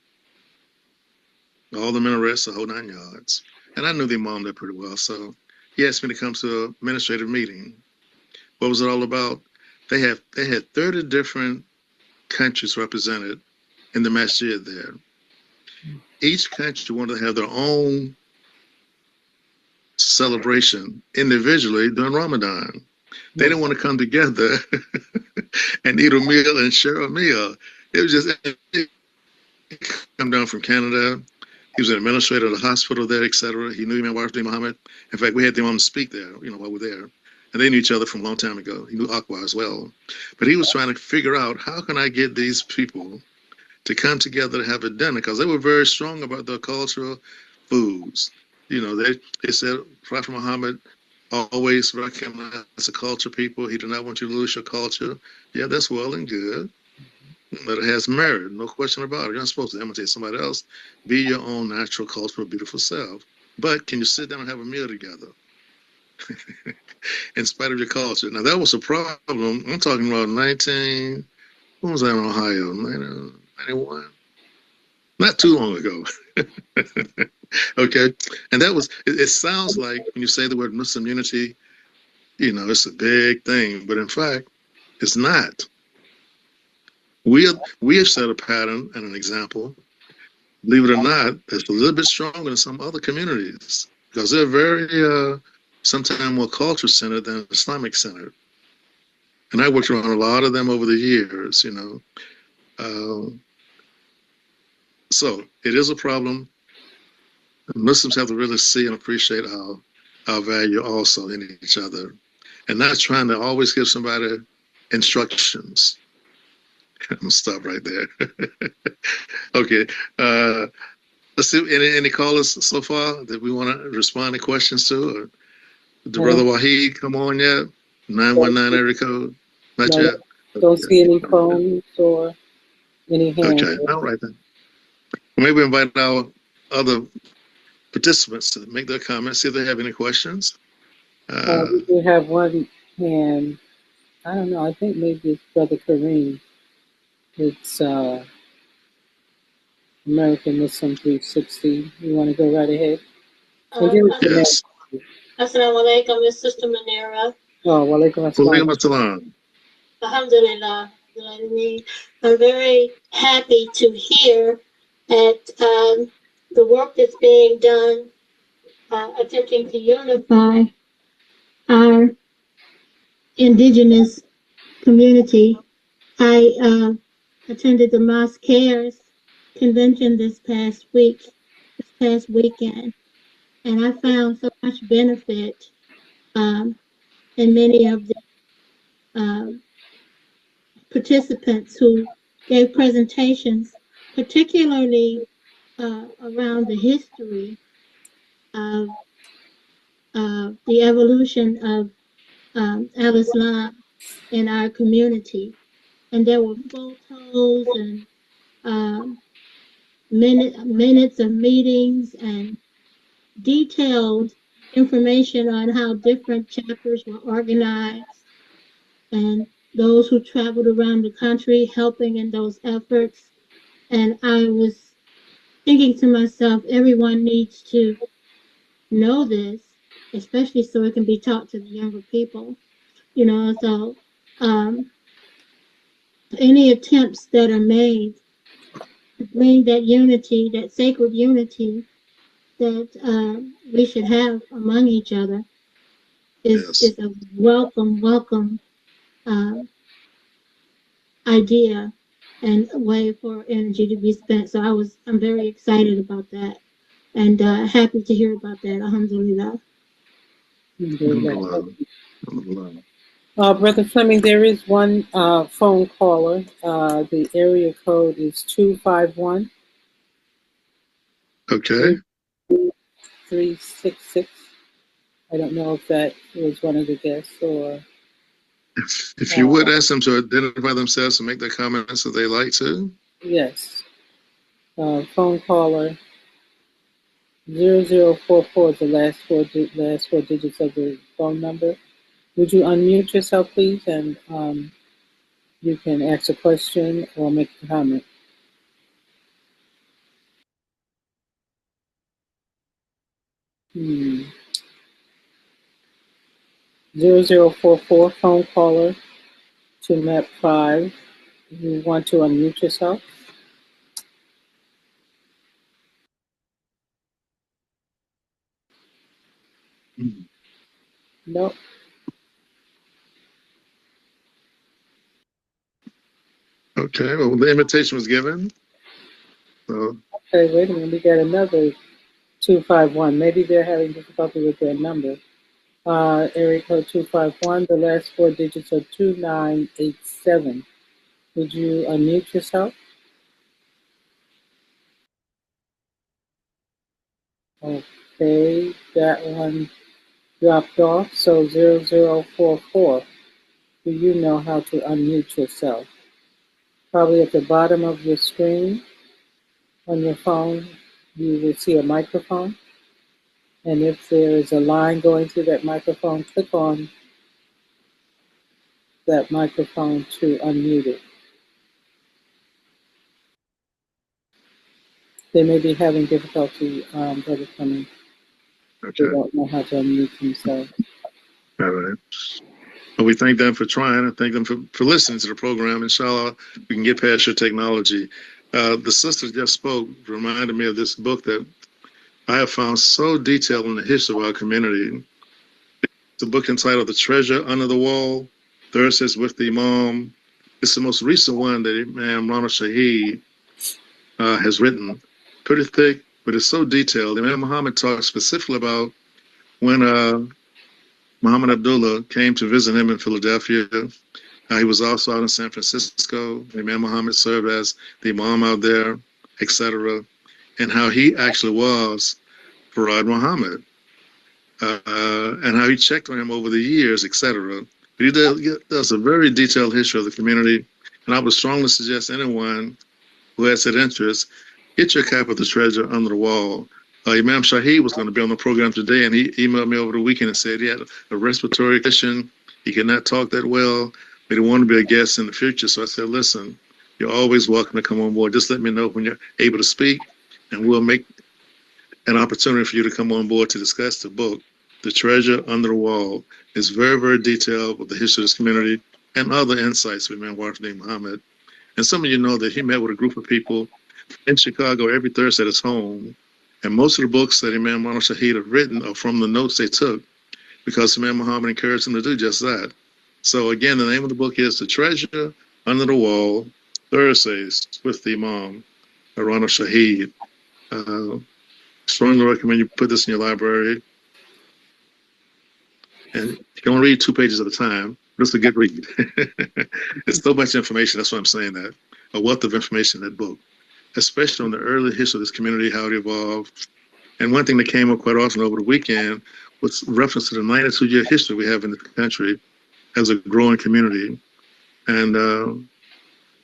All the minarets, the whole 9 yards. And I knew the imam there pretty well, so he asked me to come to an administrative meeting. What was it all about? They had 30 different countries represented in the masjid there. Each country wanted to have their own celebration individually during Ramadan. They didn't want to come together and eat a meal and share a meal. It was just come down from Canada. He was an administrator of the hospital there, etc. He knew my wife, Muhammad. In fact, we had them on to speak there, while we were there. And they knew each other from a long time ago. He knew Akbar as well. But he was trying to figure out, how can I get these people to come together to have a dinner? Because they were very strong about their cultural foods. They said Prophet Muhammad always recognized the culture people. He did not want you to lose your culture. Yeah, that's well and good. But it has merit, no question about it. You're not supposed to imitate somebody else. Be your own natural, cultural, beautiful self. But can you sit down and have a meal together? In spite of your culture. Now, that was a problem. I'm talking about when was I in Ohio? 91? Not too long ago. Okay. And it sounds like when you say the word Muslim unity, it's a big thing. But in fact, it's not. We have set a pattern and an example, believe it or not, that's a little bit stronger than some other communities because they're very, sometimes more culture centered than Islamic centered. And I worked around a lot of them over the years, So it is a problem. Muslims have to really see and appreciate our value also in each other and not trying to always give somebody instructions. I'm going to stop right there. Okay. Let's see, any callers so far that we want to respond to questions to? Or did the brother Wahid come on yet? 919 area code? Not yet? Don't see any phones or any hands. Okay, all right then. Maybe invite our other participants to make their comments, see if they have any questions. We do have one hand. I don't know. I think maybe it's Brother Kareem. It's American Muslim 360. You want to go right ahead? Yes. Assalamu alaikum, Miss Sister Manera. Oh, walaikum assalam. Alhamdulillah. I'm very happy to hear that the work that's being done, attempting to unify our indigenous community. I attended the Mosque Cares convention this past weekend, and I found so much benefit in many of the participants who gave presentations, particularly around the history of the evolution of al-Islam in our community. And there were photos and minutes of meetings and detailed information on how different chapters were organized and those who traveled around the country helping in those efforts. And I was thinking to myself, everyone needs to know this, especially so it can be taught to the younger people. So any attempts that are made to bring that unity, that sacred unity that we should have among each other is a welcome idea and a way for energy to be spent. So I'm very excited about that and happy to hear about that. Alhamdulillah. Brother Fleming, there is one phone caller. The area code is 251. Okay. 366. I don't know if that was one of the guests or. If you would ask them to identify themselves and make their comments if they like to. Yes. Phone caller 0044 is the last four digits of the phone number. Would you unmute yourself, please, and you can ask a question or make a comment. Hmm. 0044 phone caller to MAP5. You want to unmute yourself? No. Okay, well, the invitation was given. So. Okay, wait a minute. We got another 251. Maybe they're having difficulty with their number. Area code 251. The last four digits are 2987. Would you unmute yourself? Okay, that one dropped off. So 0044. Do you know how to unmute yourself? Probably at the bottom of your screen on your phone, you will see a microphone. And if there is a line going through that microphone, click on that microphone to unmute it. They may be having difficulty, Brother Fleming. Okay. They don't know how to unmute themselves. All right. Well, we thank them for trying and thank them for listening to the program. Inshallah, we can get past your technology. The sister just spoke, reminded me of this book that I have found so detailed in the history of our community. It's a book entitled The Treasure Under the Wall, Thursdays with the Imam. It's the most recent one that Imam Ronald Shaheed has written. Pretty thick, but it's so detailed. Imam Muhammad talks specifically about when Muhammad Abdullah came to visit him in Philadelphia. He was also out in San Francisco. Imam Muhammad served as the Imam out there, etc. And how he actually was Farad Muhammad. And how he checked on him over the years, etc. But he does a very detailed history of the community. And I would strongly suggest anyone who has that interest, get your copy of The Treasure Under the Wall. Imam Shaheed was going to be on the program today, and he emailed me over the weekend and said he had a respiratory condition. He could not talk that well, but he wanted to be a guest in the future. So I said, listen, you're always welcome to come on board. Just let me know when you're able to speak, and we'll make an opportunity for you to come on board to discuss the book, The Treasure Under the Wall. It's very, very detailed with the history of this community and other insights with Imam Wahid Muhammad. And some of you know that he met with a group of people in Chicago every Thursday at his home. And most of the books that Imam Ronald Shaheed have written are from the notes they took because Imam Muhammad encouraged them to do just that. So again, the name of the book is The Treasure Under the Wall, Thursdays with the Imam Ronald Shaheed. Strongly recommend you put this in your library. And you can only read 2 pages at a time. It's a good read. It's so much information. That's why I'm saying that. A wealth of information in that book, especially on the early history of this community, how it evolved. And one thing that came up quite often over the weekend was reference to the 92-year history we have in the country. as a growing community. And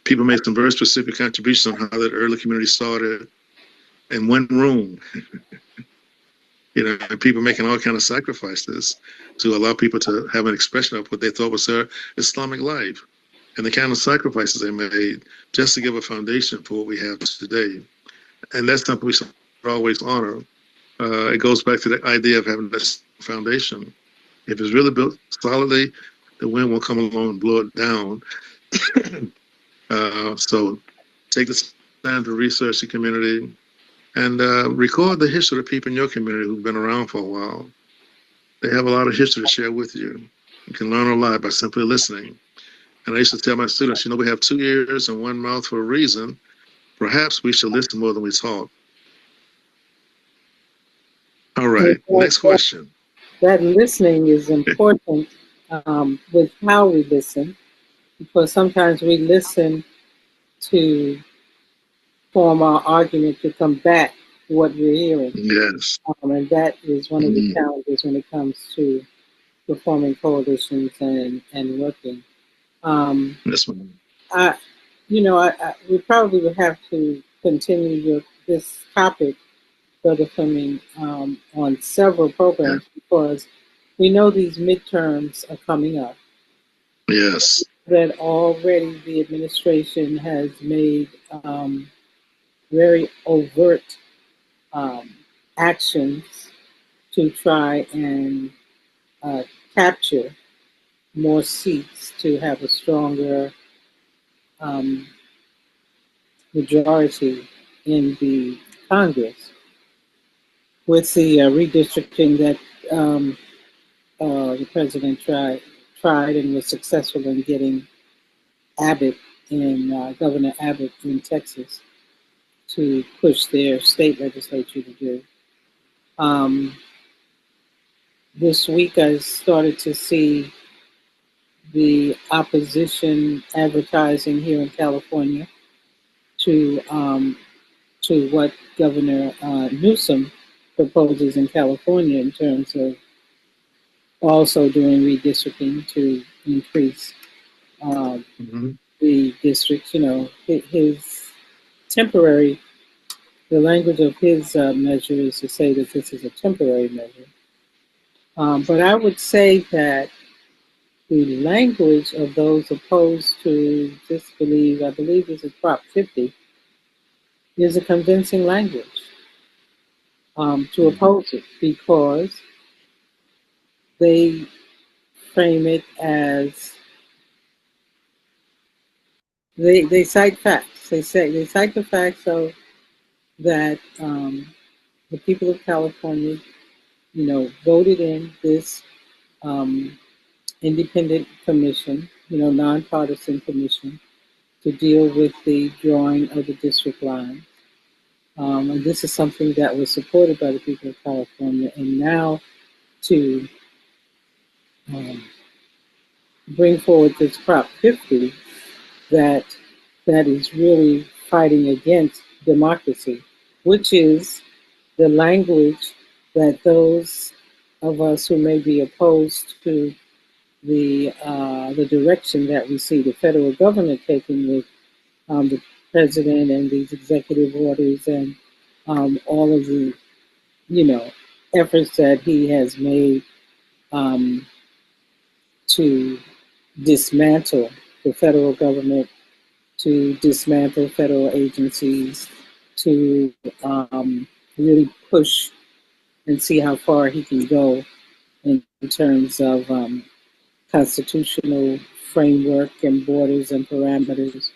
people made some very specific contributions on how that early community started in one room. And people making all kind of sacrifices to allow people to have an expression of what they thought was their Islamic life, and the kind of sacrifices they made just to give a foundation for what we have today. And that's something we should always honor. It goes back to the idea of having that foundation. If it's really built solidly, the wind will come along and blow it down. So take the time to research the community and record the history of the people in your community who've been around for a while. They have a lot of history to share with you. You can learn a lot by simply listening. And I used to tell my students, we have 2 ears and 1 mouth for a reason. Perhaps we should listen more than we talk. All right, next question. That listening is important with how we listen, because sometimes we listen to form our argument to combat what we're hearing. Yes. And that is one of the challenges when it comes to performing coalitions and working. Yes, ma'am. We probably would have to continue this topic, Brother Fleming, on several programs, because we know these midterms are coming up. Yes. That already the administration has made very overt actions to try and capture more seats to have a stronger majority in the Congress. With the redistricting that the president tried and was successful in getting Governor Abbott in Texas to push their state legislature to do. This week I started to see the opposition advertising here in California to what Governor Newsom proposes in California in terms of also doing redistricting to increase the districts. His temporary, the language of his measure is to say that this is a temporary measure. But I would say that the language of those opposed to I believe this is Prop 50, is a convincing language to oppose it, because they frame it as they cite facts. They cite the facts of that the people of California, voted in this independent commission, nonpartisan commission, to deal with the drawing of the district line. And this is something that was supported by the people of California. And now to bring forward this Prop 50 that is really fighting against democracy, which is the language that those of us who may be opposed to the direction that we see the federal government taking with the president and these executive orders and all of the efforts that he has made to dismantle the federal government, to dismantle federal agencies, to really push and see how far he can go in terms of constitutional framework and borders and parameters.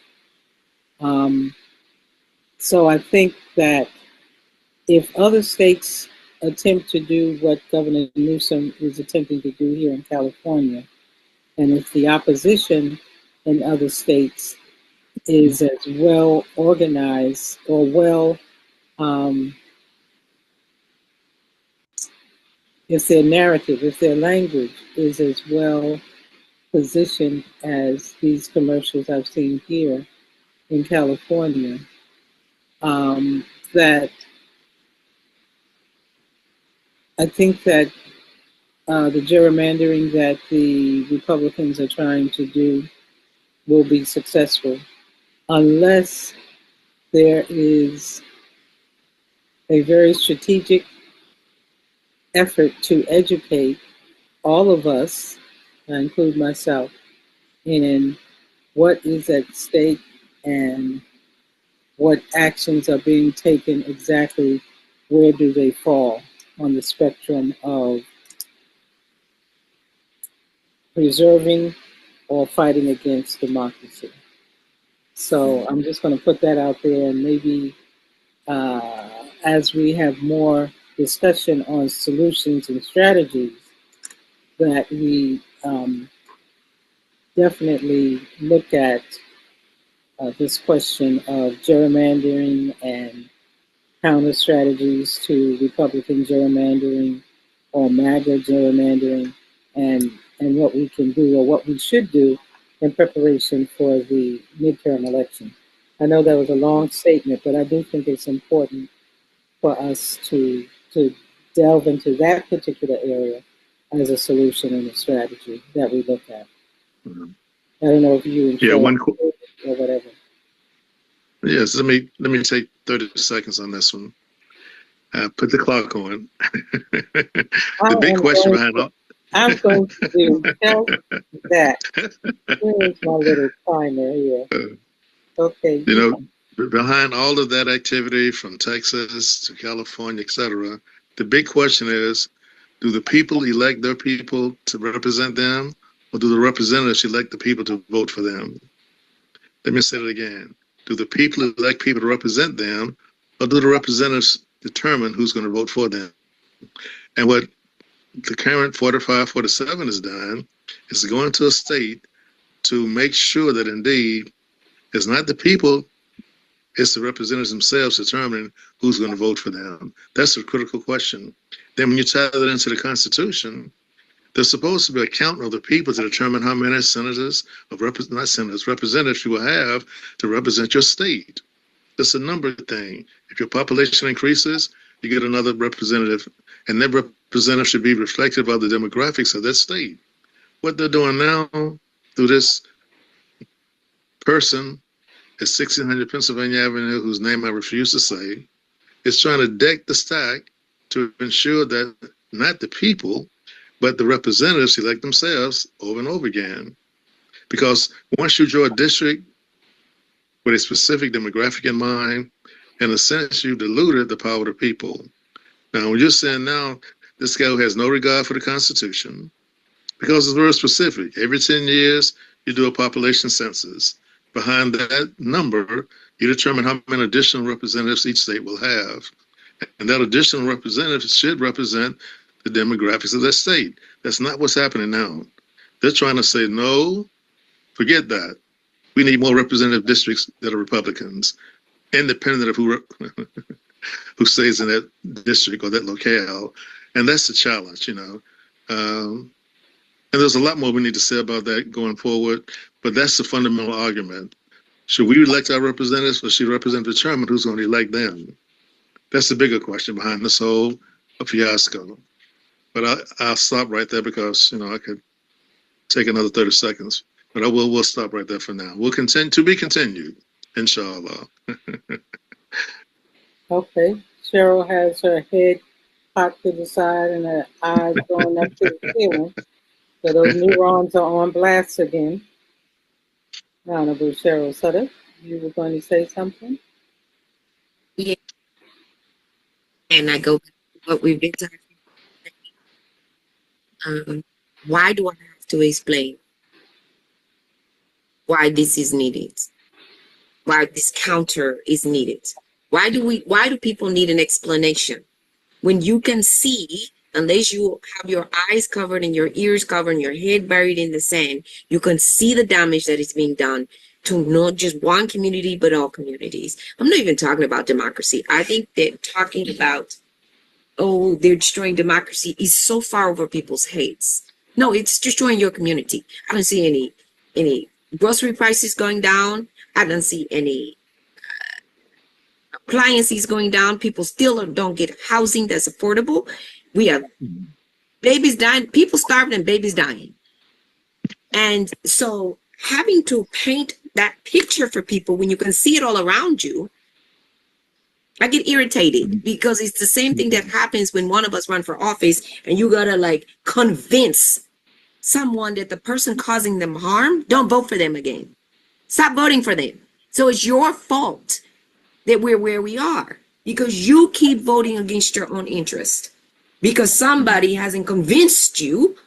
So I think that if other states attempt to do what Governor Newsom is attempting to do here in California, and if the opposition in other states is as well organized or well, if their narrative, if their language is as well positioned as these commercials I've seen here in California, that I think that the gerrymandering that the Republicans are trying to do will be successful unless there is a very strategic effort to educate all of us, I include myself, in what is at stake and what actions are being taken exactly, where do they fall on the spectrum of preserving or fighting against democracy. So I'm just going to put that out there, and maybe as we have more discussion on solutions and strategies, that we definitely look at this question of gerrymandering and counter strategies to Republican gerrymandering or MAGA gerrymandering, and what we can do or what we should do in preparation for the midterm election. I know that was a long statement, but I do think it's important for us to delve into that particular area as a solution and a strategy that we look at. Mhm. I don't know if you and Yeah, Cheryl or whatever. Yes, let me take 30 seconds on this one. Put the clock on. The big question behind all. I'm going to do just that. Where's my little timer here? Okay. You know, behind all of that activity from Texas to California, etc., the big question is, do the people elect their people to represent them, or do the representatives elect the people to vote for them? Let me say it again. Do the people elect people to represent them, or do the representatives determine who's going to vote for them? And what the current 45, 47 has done is to go into a state to make sure that indeed it's not the people, it's the representatives themselves determining who's going to vote for them. That's a critical question. Then when you tie that into the Constitution, there's supposed to be a count of the people to determine how many senators, not senators, representatives you will have to represent your state. It's a number thing. If your population increases, you get another representative, and that representative should be reflective of the demographics of that state. What they're doing now through this person at 1600 Pennsylvania Avenue, whose name I refuse to say, is trying to deck the stack to ensure that not the people, but the representatives elect themselves over and over again. Because once you draw a district with a specific demographic in mind, in a sense, you diluted the power of the people. Now, when you're saying now, this guy who has no regard for the Constitution, because it's very specific. Every 10 years, you do a population census. Behind that number, you determine how many additional representatives each state will have. And that additional representative should represent the demographics of that state. That's not what's happening now. They're trying to say, no, forget that. We need more representative districts that are Republicans, independent of who stays in that district or that locale. And that's the challenge, you know. And there's a lot more we need to say about that going forward, but that's the fundamental argument. Should we elect our representatives, or should representatives determine who's going to elect them? That's the bigger question behind this whole fiasco. But I'll stop right there because, you know, I could take another 30 seconds. But we'll stop right there for now. We'll continue to be continued, inshallah. Okay. Cheryl has her head cocked to the side and her eyes going up to the ceiling. So those neurons are on blast again. Honorable Cheryl Sudduth, you were going to say something? Yeah. And I go back to what we've been talking about. Why do I have to explain why this is needed? Why this counter is needed? Why do people need an explanation? When you can see, unless you have your eyes covered and your ears covered and your head buried in the sand, you can see the damage that is being done to not just one community, but all communities. I'm not even talking about democracy. I think that talking about, oh, they're destroying democracy is so far over people's heads. No, it's destroying your community. I don't see any grocery prices going down. I don't see any appliances going down. People still don't get housing that's affordable. We have Babies dying, people starving and babies dying. And so having to paint that picture for people when you can see it all around you, I get irritated because it's the same thing that happens when one of us run for office and you gotta like convince someone that the person causing them harm, don't vote for them again. Stop voting for them. So it's your fault that we're where we are because you keep voting against your own interest because somebody hasn't convinced you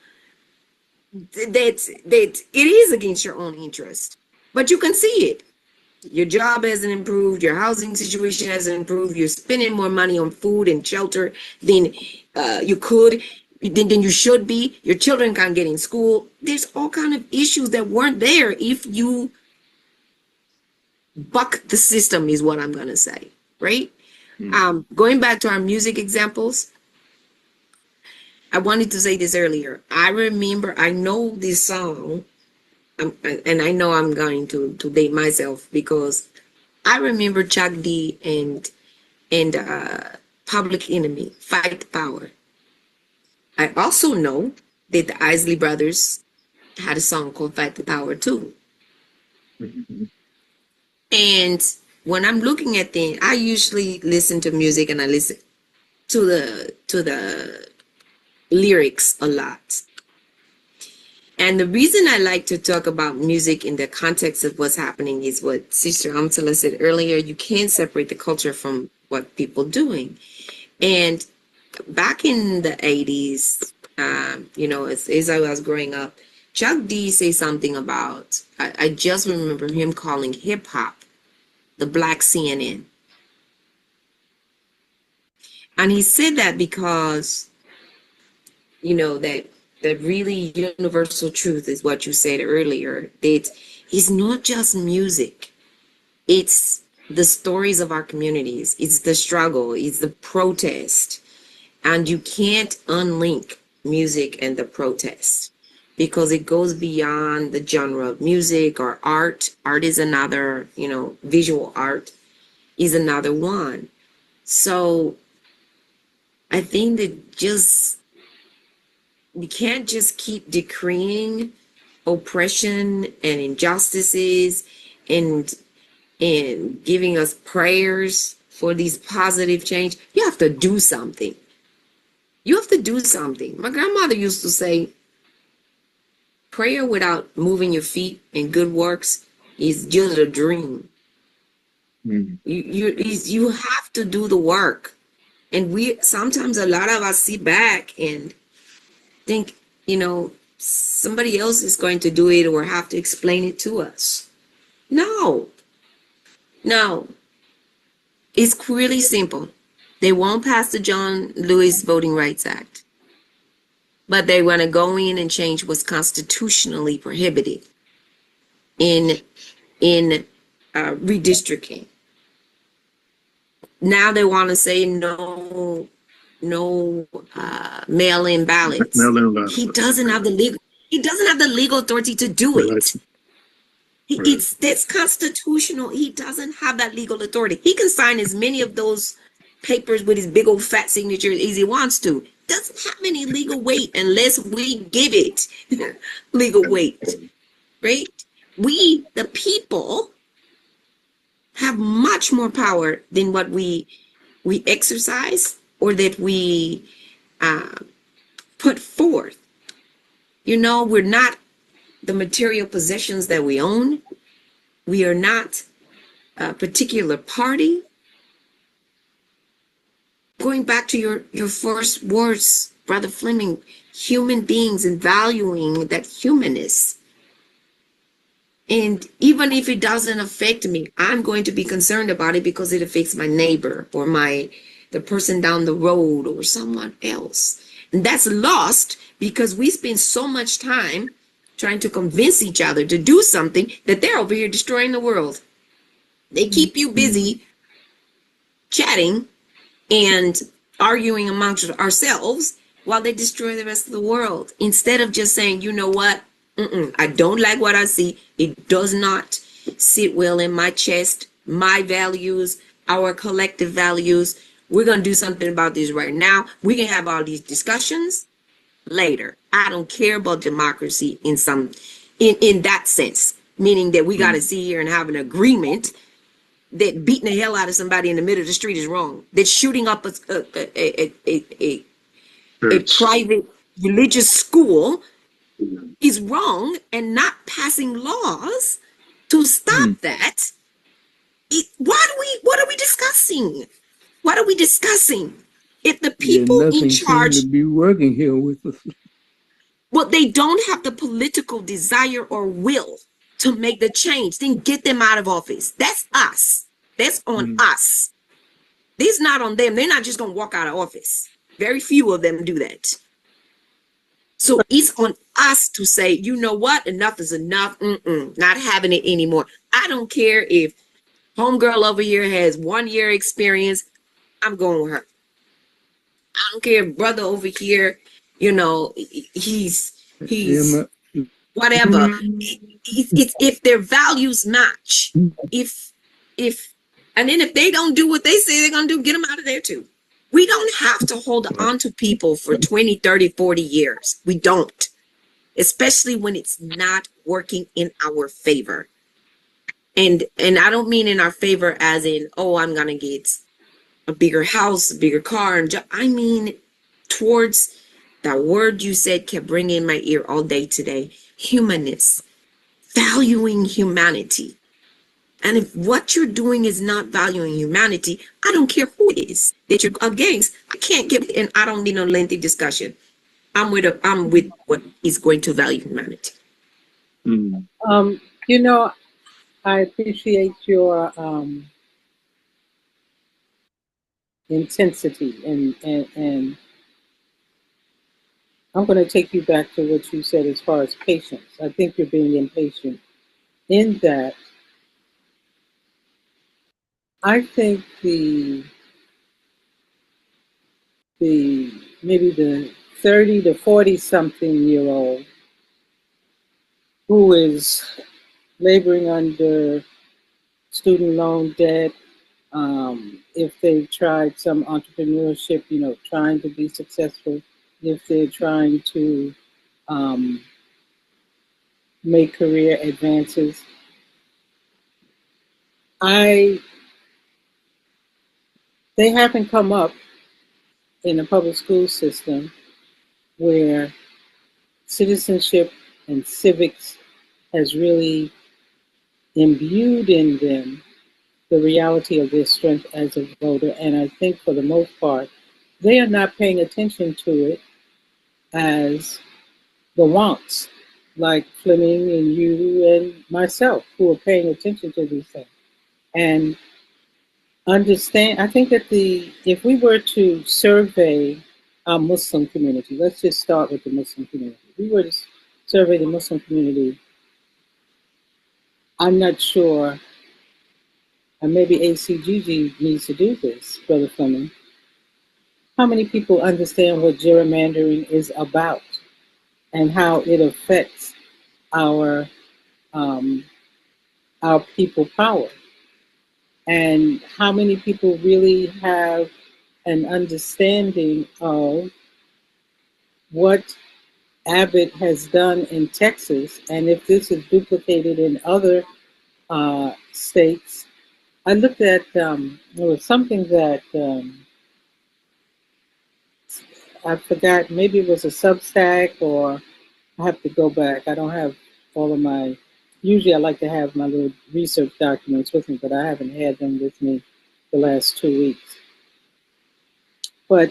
that it is against your own interest. But you can see it. Your job hasn't improved. Your housing situation hasn't improved. You're spending more money on food and shelter than you could, than you should be. Your children can't get in school. There's all kind of issues that weren't there if you buck the system, is what I'm gonna say, right? Going back to our music examples, I wanted to say this earlier. I remember, I know this song, and I know I'm going to date myself because I remember Chuck D and Public Enemy, Fight the Power. I also know that the Isley Brothers had a song called Fight the Power too. And when I'm looking at things, I usually listen to music and I listen to the lyrics a lot. And the reason I like to talk about music in the context of what's happening is what Sister Amatullah said earlier. You can't separate the culture from what people doing. And back in the 80s, as I was growing up, Chuck D said something about, I just remember him calling hip hop the Black CNN. And he said that because, that really universal truth is what you said earlier, that it's not just music. It's the stories of our communities. It's the struggle. It's the protest. And you can't unlink music and the protest because it goes beyond the genre of music or art. Art is another, visual art is another one. So I think that we can't just keep decreeing oppression and injustices and giving us prayers for these positive change. You have to do something. You have to do something. My grandmother used to say, prayer without moving your feet and good works is just a dream. You have to do the work. And sometimes a lot of us sit back and think, somebody else is going to do it or have to explain it to us. No. It's really simple. They won't pass the John Lewis Voting Rights Act, but they want to go in and change what's constitutionally prohibited in redistricting. Now they want to say no mail-in ballots. He doesn't have the legal authority to do it. That's constitutional. He doesn't have that legal authority. He can sign as many of those papers with his big old fat signature as he wants to. Doesn't have any legal weight unless we give it legal weight, right? We, the people, have much more power than what we exercise or that we put forth. We're not the material possessions that we own. We are not a particular party. Going back to your first words, Brother Fleming, human beings and valuing that humanness. And even if it doesn't affect me, I'm going to be concerned about it because it affects my neighbor or the person down the road or someone else. And that's lost because we spend so much time trying to convince each other to do something that they're over here destroying the world. They keep you busy chatting and arguing amongst ourselves while they destroy the rest of the world. Instead of just saying, you know what? I don't like what I see. It does not sit well in my chest, my values, our collective values. We're going to do something about this right now. We can have all these discussions later. I don't care about democracy in that sense, meaning that we got to sit here and have an agreement that beating the hell out of somebody in the middle of the street is wrong. That shooting up a private religious school is wrong, and not passing laws to stop that. What are we discussing? What are we discussing? If the Yeah, people in nothing charge, seemed to be working here with us. well, they don't have the political desire or will to make the change, then get them out of office. That's us. That's on us. This is not on them. They're not just going to walk out of office. Very few of them do that. So it's on us to say, you know what? Enough is enough. Not having it anymore. I don't care if homegirl over here has 1 year experience. I'm going with her. I don't care if brother over here, you know, he's whatever. It's if their values match. If and then if they don't do what they say they're gonna do, get them out of there too. We don't have to hold on to people for 20, 30, 40 years. We don't. Especially when it's not working in our favor. And I don't mean in our favor as in, oh, I'm gonna get a bigger house, a bigger car, and I mean towards that word you said kept bringing in my ear all day today, humanness, valuing humanity. And if what you're doing is not valuing humanity, I don't care who it is that you're against. I can't get, and I don't need no lengthy discussion. I'm with what is going to value humanity. You know, I appreciate your intensity, and I'm going to take you back to what you said as far as patience. I think you're being impatient in that. I think the maybe the 30 to 40 something year old who is laboring under student loan debt, if they've tried some entrepreneurship, you know, trying to be successful, if they're trying to make career advances, they haven't come up in a public school system where citizenship and civics has really imbued in them the reality of their strength as a voter. And I think for the most part, they are not paying attention to it as the wants, like Fleming and you and myself, who are paying attention to these things. And understand, I think that if we were to survey our Muslim community, let's just start with the Muslim community. If we were to survey the Muslim community, I'm not sure, and maybe ACGG needs to do this, Brother Fleming, how many people understand what gerrymandering is about and how it affects our people power, and how many people really have an understanding of what Abbott has done in Texas, and if this is duplicated in other states. I looked at there was something that I forgot. Maybe it was a Substack, or I have to go back. I don't have all of my. Usually, I like to have my little research documents with me, but I haven't had them with me the last 2 weeks. But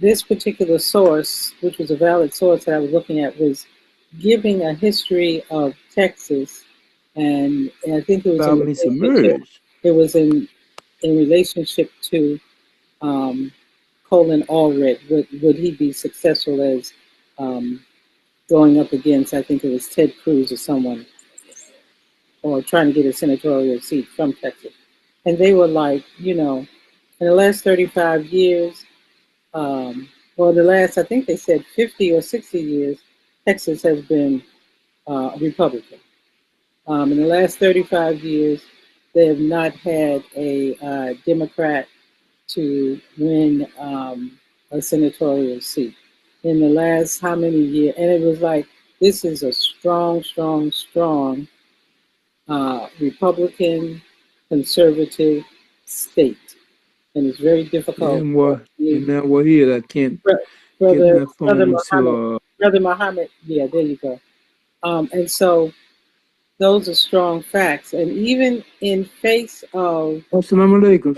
this particular source, which was a valid source that I was looking at, was giving a history of Texas, and I think it was in relationship, in relationship to Colin Allred. Would he be successful as going up against, I think it was Ted Cruz or someone, or trying to get a senatorial seat from Texas? And they were like, you know, in the last 35 years, well, the last, I think they said 50 or 60 years, Texas has been Republican. In the last 35 years, they have not had a Democrat to win a senatorial seat. in the last how many years, and it was like, this is a strong, strong, strong Republican conservative state, and it's very difficult And for what? And now we're here. I can't get brother my phone to. Brother Muhammad. Yeah, there you go. And so those are strong facts, and even in face of Assalamu alaikum.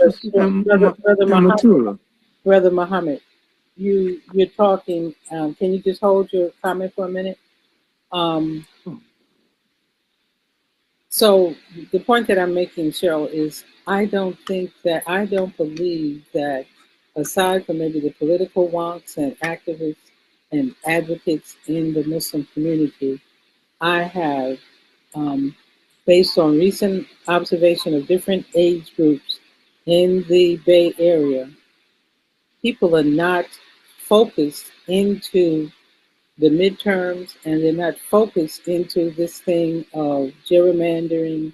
Muhammad, Amatullah. Brother Muhammad, you're talking. Can you just hold your comment for a minute? So the point that I'm making, Cheryl, is I don't believe that, aside from maybe the political wonks and activists and advocates in the Muslim community, I have, based on recent observation of different age groups in the Bay Area, people are not focused into the midterms, and they're not focused into this thing of gerrymandering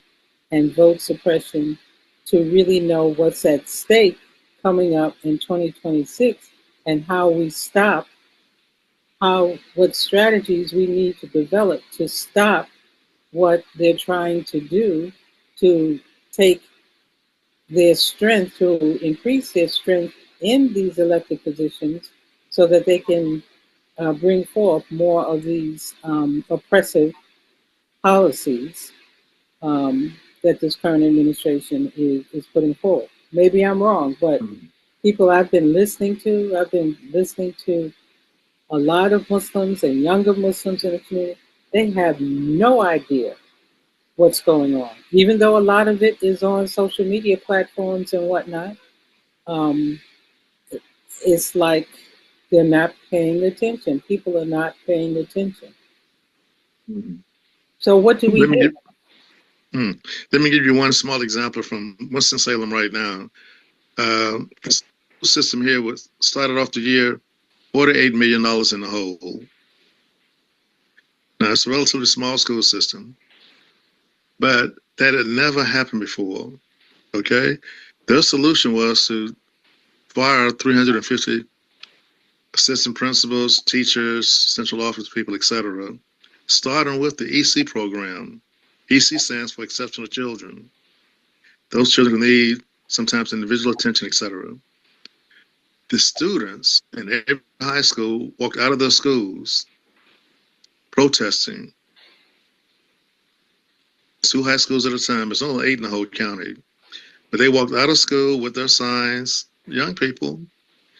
and vote suppression to really know what's at stake coming up in 2026, and how we stop, what strategies we need to develop to stop what they're trying to do, to take their strength, to increase their strength in these elected positions so that they can bring forth more of these oppressive policies that this current administration is putting forward. Maybe I'm wrong, but people I've been listening to a lot of Muslims and younger Muslims in the community. They have no idea what's going on, even though a lot of it is on social media platforms and whatnot. Um, it's like they're not paying attention. People are not paying attention. So what do we do? Let me give you one small example from Winston-Salem right now. The school system here started off the year $48 million in the hole. Now, it's a relatively small school system, but that had never happened before, okay? Their solution was to fire 350 assistant principals, teachers, central office people, etc., starting with the EC program. EC stands for Exceptional Children. Those children need sometimes individual attention, etc. The students in every high school walked out of their schools protesting. 2 high schools at a time. There's only 8 in the whole county. But they walked out of school with their signs, young people,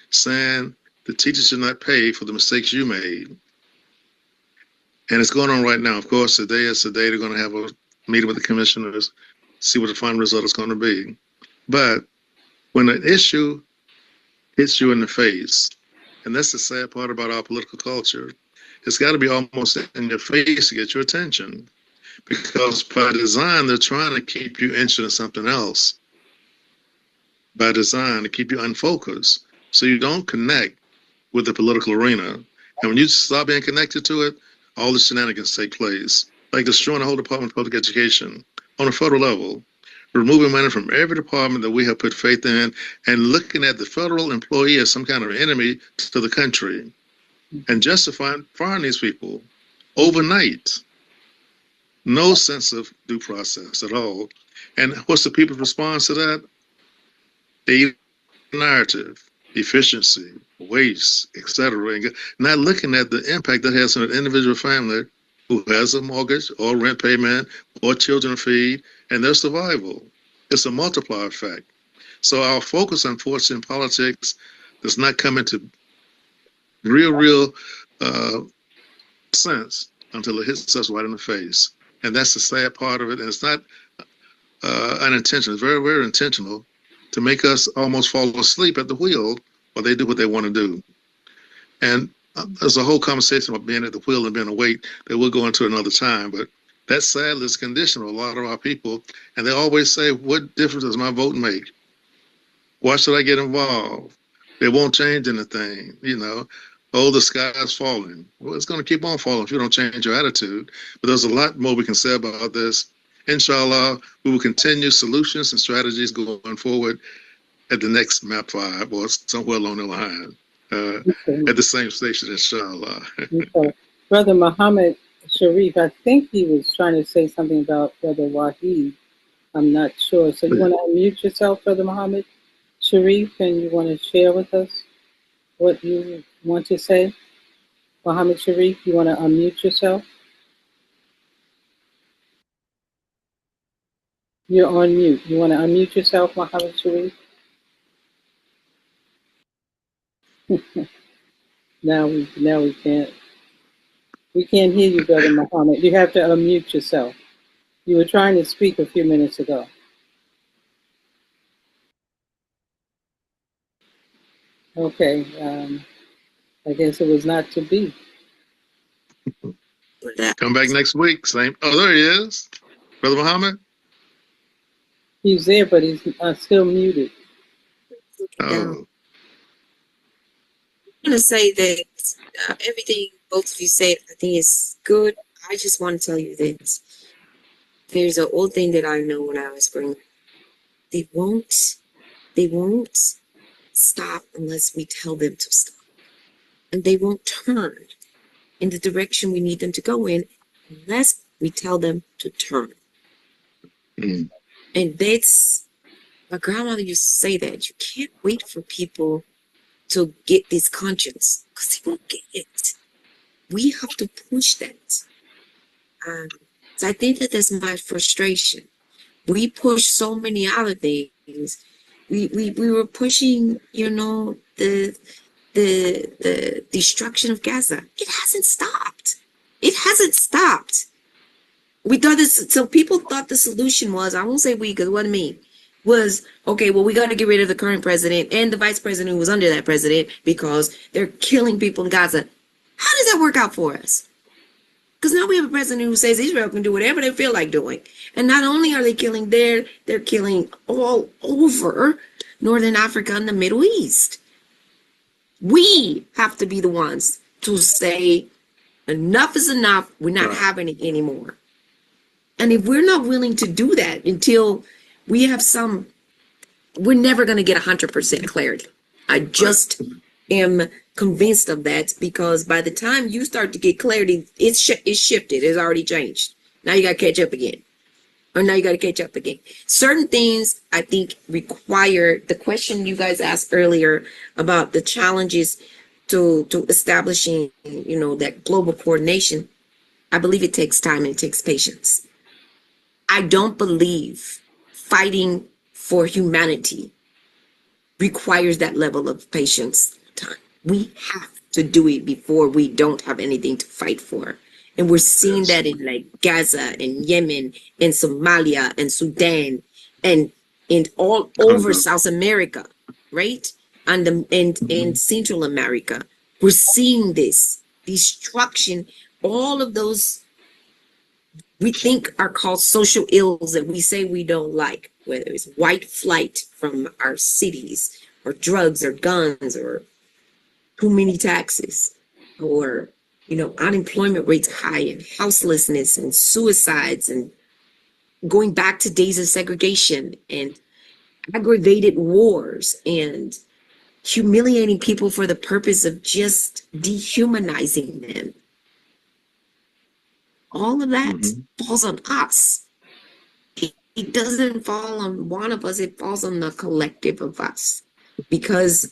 saying the teachers should not pay for the mistakes you made. And it's going on right now. Of course, today is the day they're going to have a meeting with the commissioners, see what the final result is going to be. But when an issue hits you in the face, and that's the sad part about our political culture, it's got to be almost in your face to get your attention. Because by design, they're trying to keep you interested in something else. By design, to keep you unfocused, so you don't connect with the political arena. And when you stop being connected to it, all the shenanigans take place. Like destroying the whole Department of Public Education on a federal level, removing money from every department that we have put faith in, and looking at the federal employee as some kind of enemy to the country, and justifying firing these people overnight. No sense of due process at all. And what's the people's response to that? The narrative, efficiency, waste, etc. Not looking at the impact that has on an individual family who has a mortgage or rent payment or children to feed and their survival. It's a multiplier effect. So our focus, unfortunately, in politics does not come into real sense until it hits us right in the face. And that's the sad part of it. And it's not unintentional. It's very, very intentional to make us almost fall asleep at the wheel while they do what they want to do. And there's a whole conversation about being at the wheel and being awake that we'll go into another time. But that sadly is a condition of a lot of our people. And they always say, what difference does my vote make? Why should I get involved? It won't change anything, Oh, the sky's falling. Well, it's going to keep on falling if you don't change your attitude. But there's a lot more we can say about this. Inshallah, we will continue solutions and strategies going forward at the next MAP5 or somewhere along the line. at the same station, inshallah. Okay. Brother Muhammad Sharif, I think he was trying to say something about Brother Wahid. I'm not sure. So you want to unmute yourself, Brother Muhammad Sharif, and you want to share with us what you want to say? Muhammad Sharif, you want to unmute yourself? You're on mute. You want to unmute yourself, Muhammad Sharif? Now we can't. We can't hear you, Brother Muhammad. You have to unmute yourself. You were trying to speak a few minutes ago. Okay. I guess it was not to be. Come back next week. Same. Oh, there he is. Brother Muhammad? He's there, but he's still muted. Oh. I'm going to say that everything both of you said, I think is good. I just want to tell you that there's an old thing that I know when I was growing up. They won't stop unless we tell them to stop. And they won't turn in the direction we need them to go in unless we tell them to turn. Mm. And that's, my grandmother used to say that you can't wait for people to get this conscience because they won't get it. We have to push that. So I think that that's my frustration. We push so many other things. We were pushing, the destruction of Gaza. It hasn't stopped. It hasn't stopped. We thought this, so people thought the solution was, I won't say we, because it wasn't me, was, okay, well, we got to get rid of the current president and the vice president who was under that president because they're killing people in Gaza. How does that work out for us? Because now we have a president who says Israel can do whatever they feel like doing. And not only are they killing there, they're killing all over Northern Africa and the Middle East. We have to be the ones to say, enough is enough. We're not having it anymore. And if we're not willing to do that until we have we're never going to get 100% clarity. I just am convinced of that because by the time you start to get clarity, it's shifted. It's already changed. Now you got to catch up again. Certain things I think require the question you guys asked earlier about the challenges to establishing, that global coordination. I believe it takes time and it takes patience. I don't believe fighting for humanity requires that level of patience time. We have to do it before we don't have anything to fight for. And we're seeing that in like Gaza and Yemen and Somalia and Sudan and all over South America, right? And Central America. We're seeing this destruction, all of those we think are called social ills that we say we don't like, whether it's white flight from our cities or drugs or guns or too many taxes or, unemployment rates high and houselessness and suicides and going back to days of segregation and aggravated wars and humiliating people for the purpose of just dehumanizing them. All of that falls on us. It doesn't fall on one of us. It falls on the collective of us because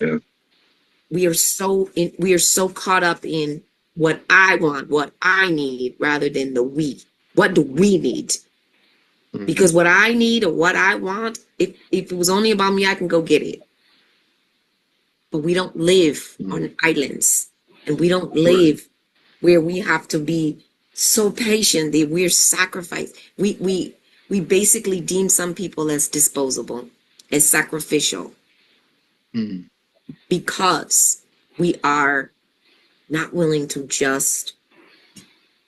we are so caught up in what I want, what I need, rather than the we. What do we need? Because what I need or what I want, if it was only about me, I can go get it. But we don't live on islands, and we don't live where we have to be so patient that we're sacrificed. We basically deem some people as disposable, as sacrificial, because we are not willing to just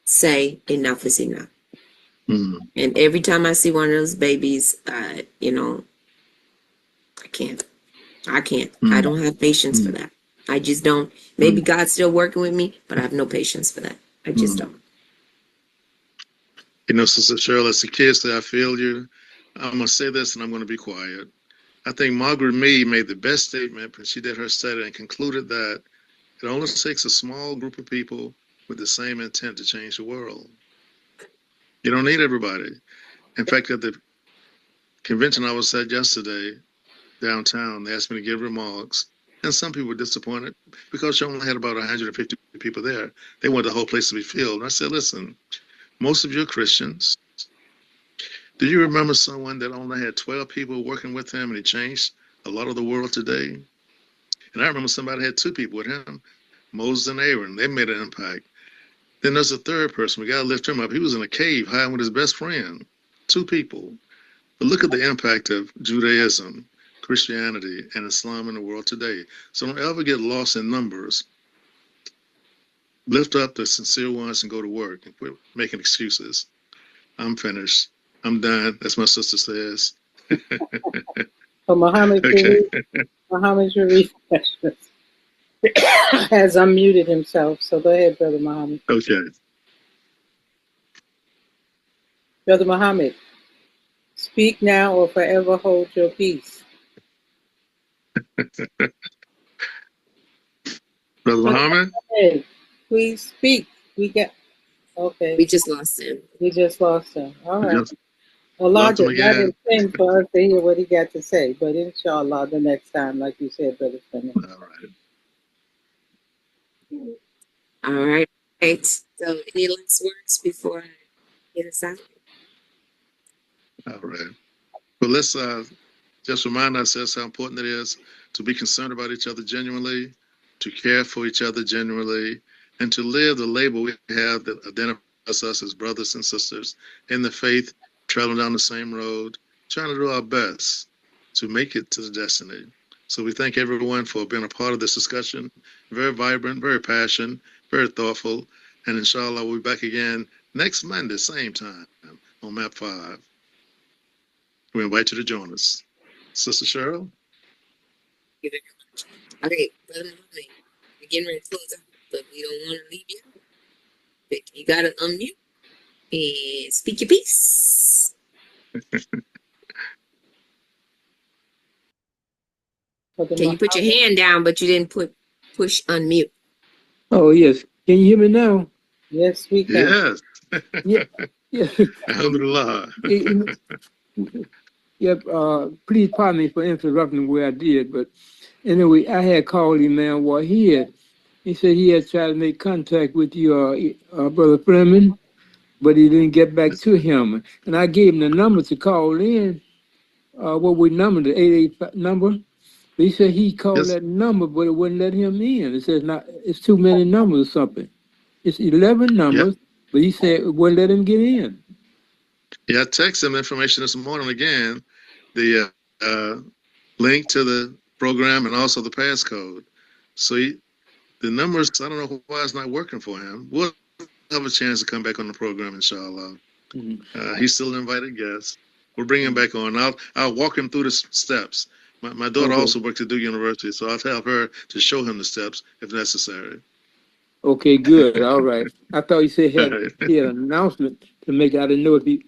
say enough is enough. And every time I see one of those babies, I can't. I don't have patience for that. I just don't. Maybe God's still working with me, but I have no patience for that. I just don't. Sister Cheryl, as the kids say, I feel you. I'm going to say this and I'm going to be quiet. I think Margaret Mead made the best statement when she did her study and concluded that It only takes a small group of people with the same intent to change the world. You don't need everybody. In fact, at the convention I was at yesterday downtown, they asked me to give remarks, and some people were disappointed because you only had about 150 people there. They wanted the whole place to be filled. And I said, listen, most of you are Christians. Do you remember someone that only had 12 people working with him and he changed a lot of the world today? And I remember somebody had 2 people with him, Moses and Aaron. They made an impact. Then there's a third person. We got to lift him up. He was in a cave hiding with his best friend. 2 people. But look at the impact of Judaism, Christianity, and Islam in the world today. So don't ever get lost in numbers. Lift up the sincere ones and go to work and quit making excuses. I'm finished. I'm done. As my sister says. So Muhammad Okay. Sharif has unmuted himself. So go ahead, Brother Muhammad. Okay. Brother Muhammad, speak now or forever hold your peace. Brother Muhammad? Hey, please speak. We just lost him. We just lost him. All right. Just lost him Elijah, again. that is thing for us to hear what he got to say. But inshallah, the next time, like you said, Brother Fleming. All right. All right. Right. So, any last words before I get us out? All right. Well, let's just remind ourselves how important it is to be concerned about each other genuinely, to care for each other genuinely, and to live the label we have that identifies us as brothers and sisters in the faith, traveling down the same road, trying to do our best to make it to the destiny. So we thank everyone for being a part of this discussion. Very vibrant, very passionate, very thoughtful. And inshallah, we'll be back again next Monday, same time on MAP5. We invite you to join us. Sister Cheryl? Thank you very much. Okay, Brother Muhammad, we're getting ready to close out, but we don't want to leave you out. But you got to unmute and speak your piece. Can you put your hand down, but you didn't push unmute? Oh, yes. Can you hear me now? Yes, we can. Yes. Yeah. Alhamdulillah. Yep. Please pardon me for interrupting where I did, but anyway, I had called him, man, while he said he had tried to make contact with you, Brother Fleming, but he didn't get back to him. And I gave him the number to call in. What we number, the 885 number. But he said he called that number, but it wouldn't let him in. It says it's too many numbers or something. It's 11 numbers, but he said it wouldn't let him get in. Yeah, I texted him information this morning again, the link to the program and also the passcode. So the numbers, I don't know why it's not working for him. We'll have a chance to come back on the program, inshallah. He's still an invited guest. We'll bring him back on. I'll walk him through the steps. My daughter also works at Duke University, so I'll tell her to show him the steps if necessary. Okay, good. All right. I thought he said he had an announcement to make. I didn't know if he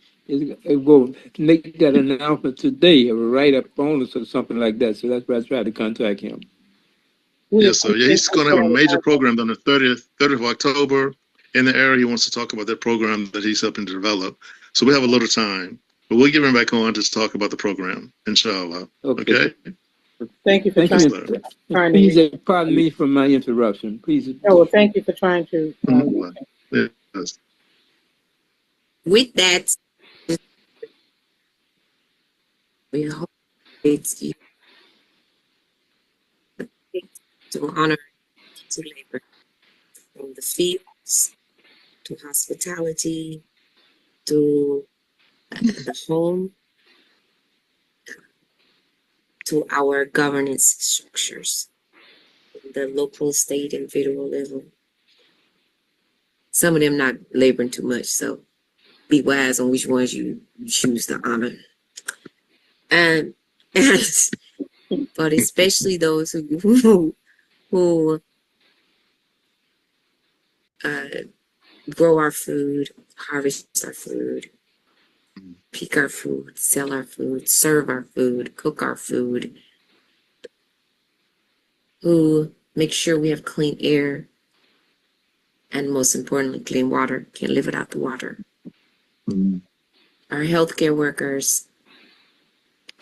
will make that announcement today or right up on us or something like that. So that's why I tried to contact him. Yes, sir. Yeah, he's going to have a major program on the 30th of October in the area. He wants to talk about that program that he's helping to develop. So we have a little time, but we'll give him back on to talk about the program, inshallah. Okay? Thank you for trying to. Please pardon me for my interruption. Please. No, well, thank you for trying to. Yes. With that, we hope it's you to honor to labor from the fields to hospitality to the home to our governance structures, the local, state, and federal level. Some of them not laboring too much, so be wise on which ones you choose to honor. And but especially those who grow our food, harvest our food, pick our food, sell our food, serve our food, cook our food, who make sure we have clean air, and most importantly, clean water. Can't live without the water. Mm. Our healthcare workers,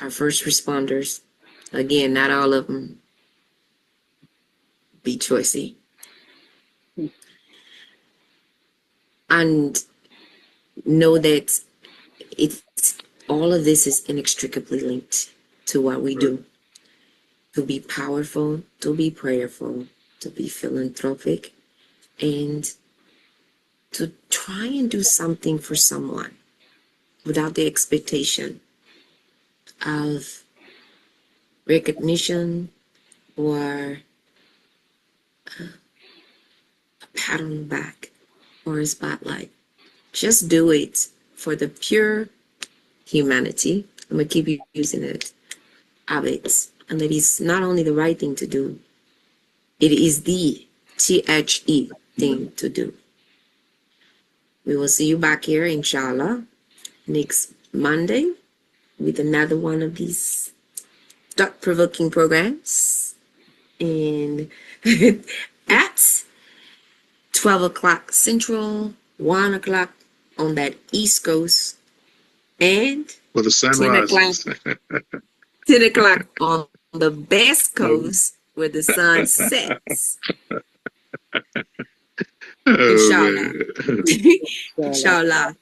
our first responders, again, not all of them be choicy. And know that it's all of this is inextricably linked to what we do. To be powerful, to be prayerful, to be philanthropic, and to try and do something for someone without the expectation of recognition or a pat on the back or a spotlight. Just do it for the pure humanity. I'm going to keep using it, of it. And that is not only the right thing to do, it is the THE thing to do. We will see you back here, inshallah, next Monday with another one of these thought-provoking programs. And at 12 o'clock Central, 1 o'clock on that East Coast, and Well, the sunrise. 10 o'clock on the West Coast where the sun sets. Inshallah. Inshallah.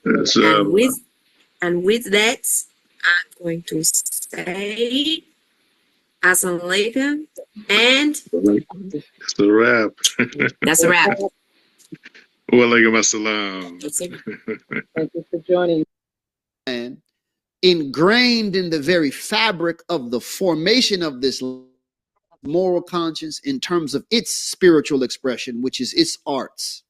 And with that, I'm going to say Assalamu alaikum, and it's a wrap. That's a wrap. Walaikum assalam. Thank you for joining. And ingrained in the very fabric of the formation of this moral conscience in terms of its spiritual expression, which is its arts.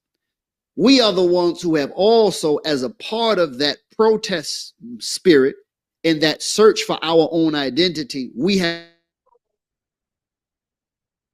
We are the ones who have also, as a part of that protest spirit and that search for our own identity, we have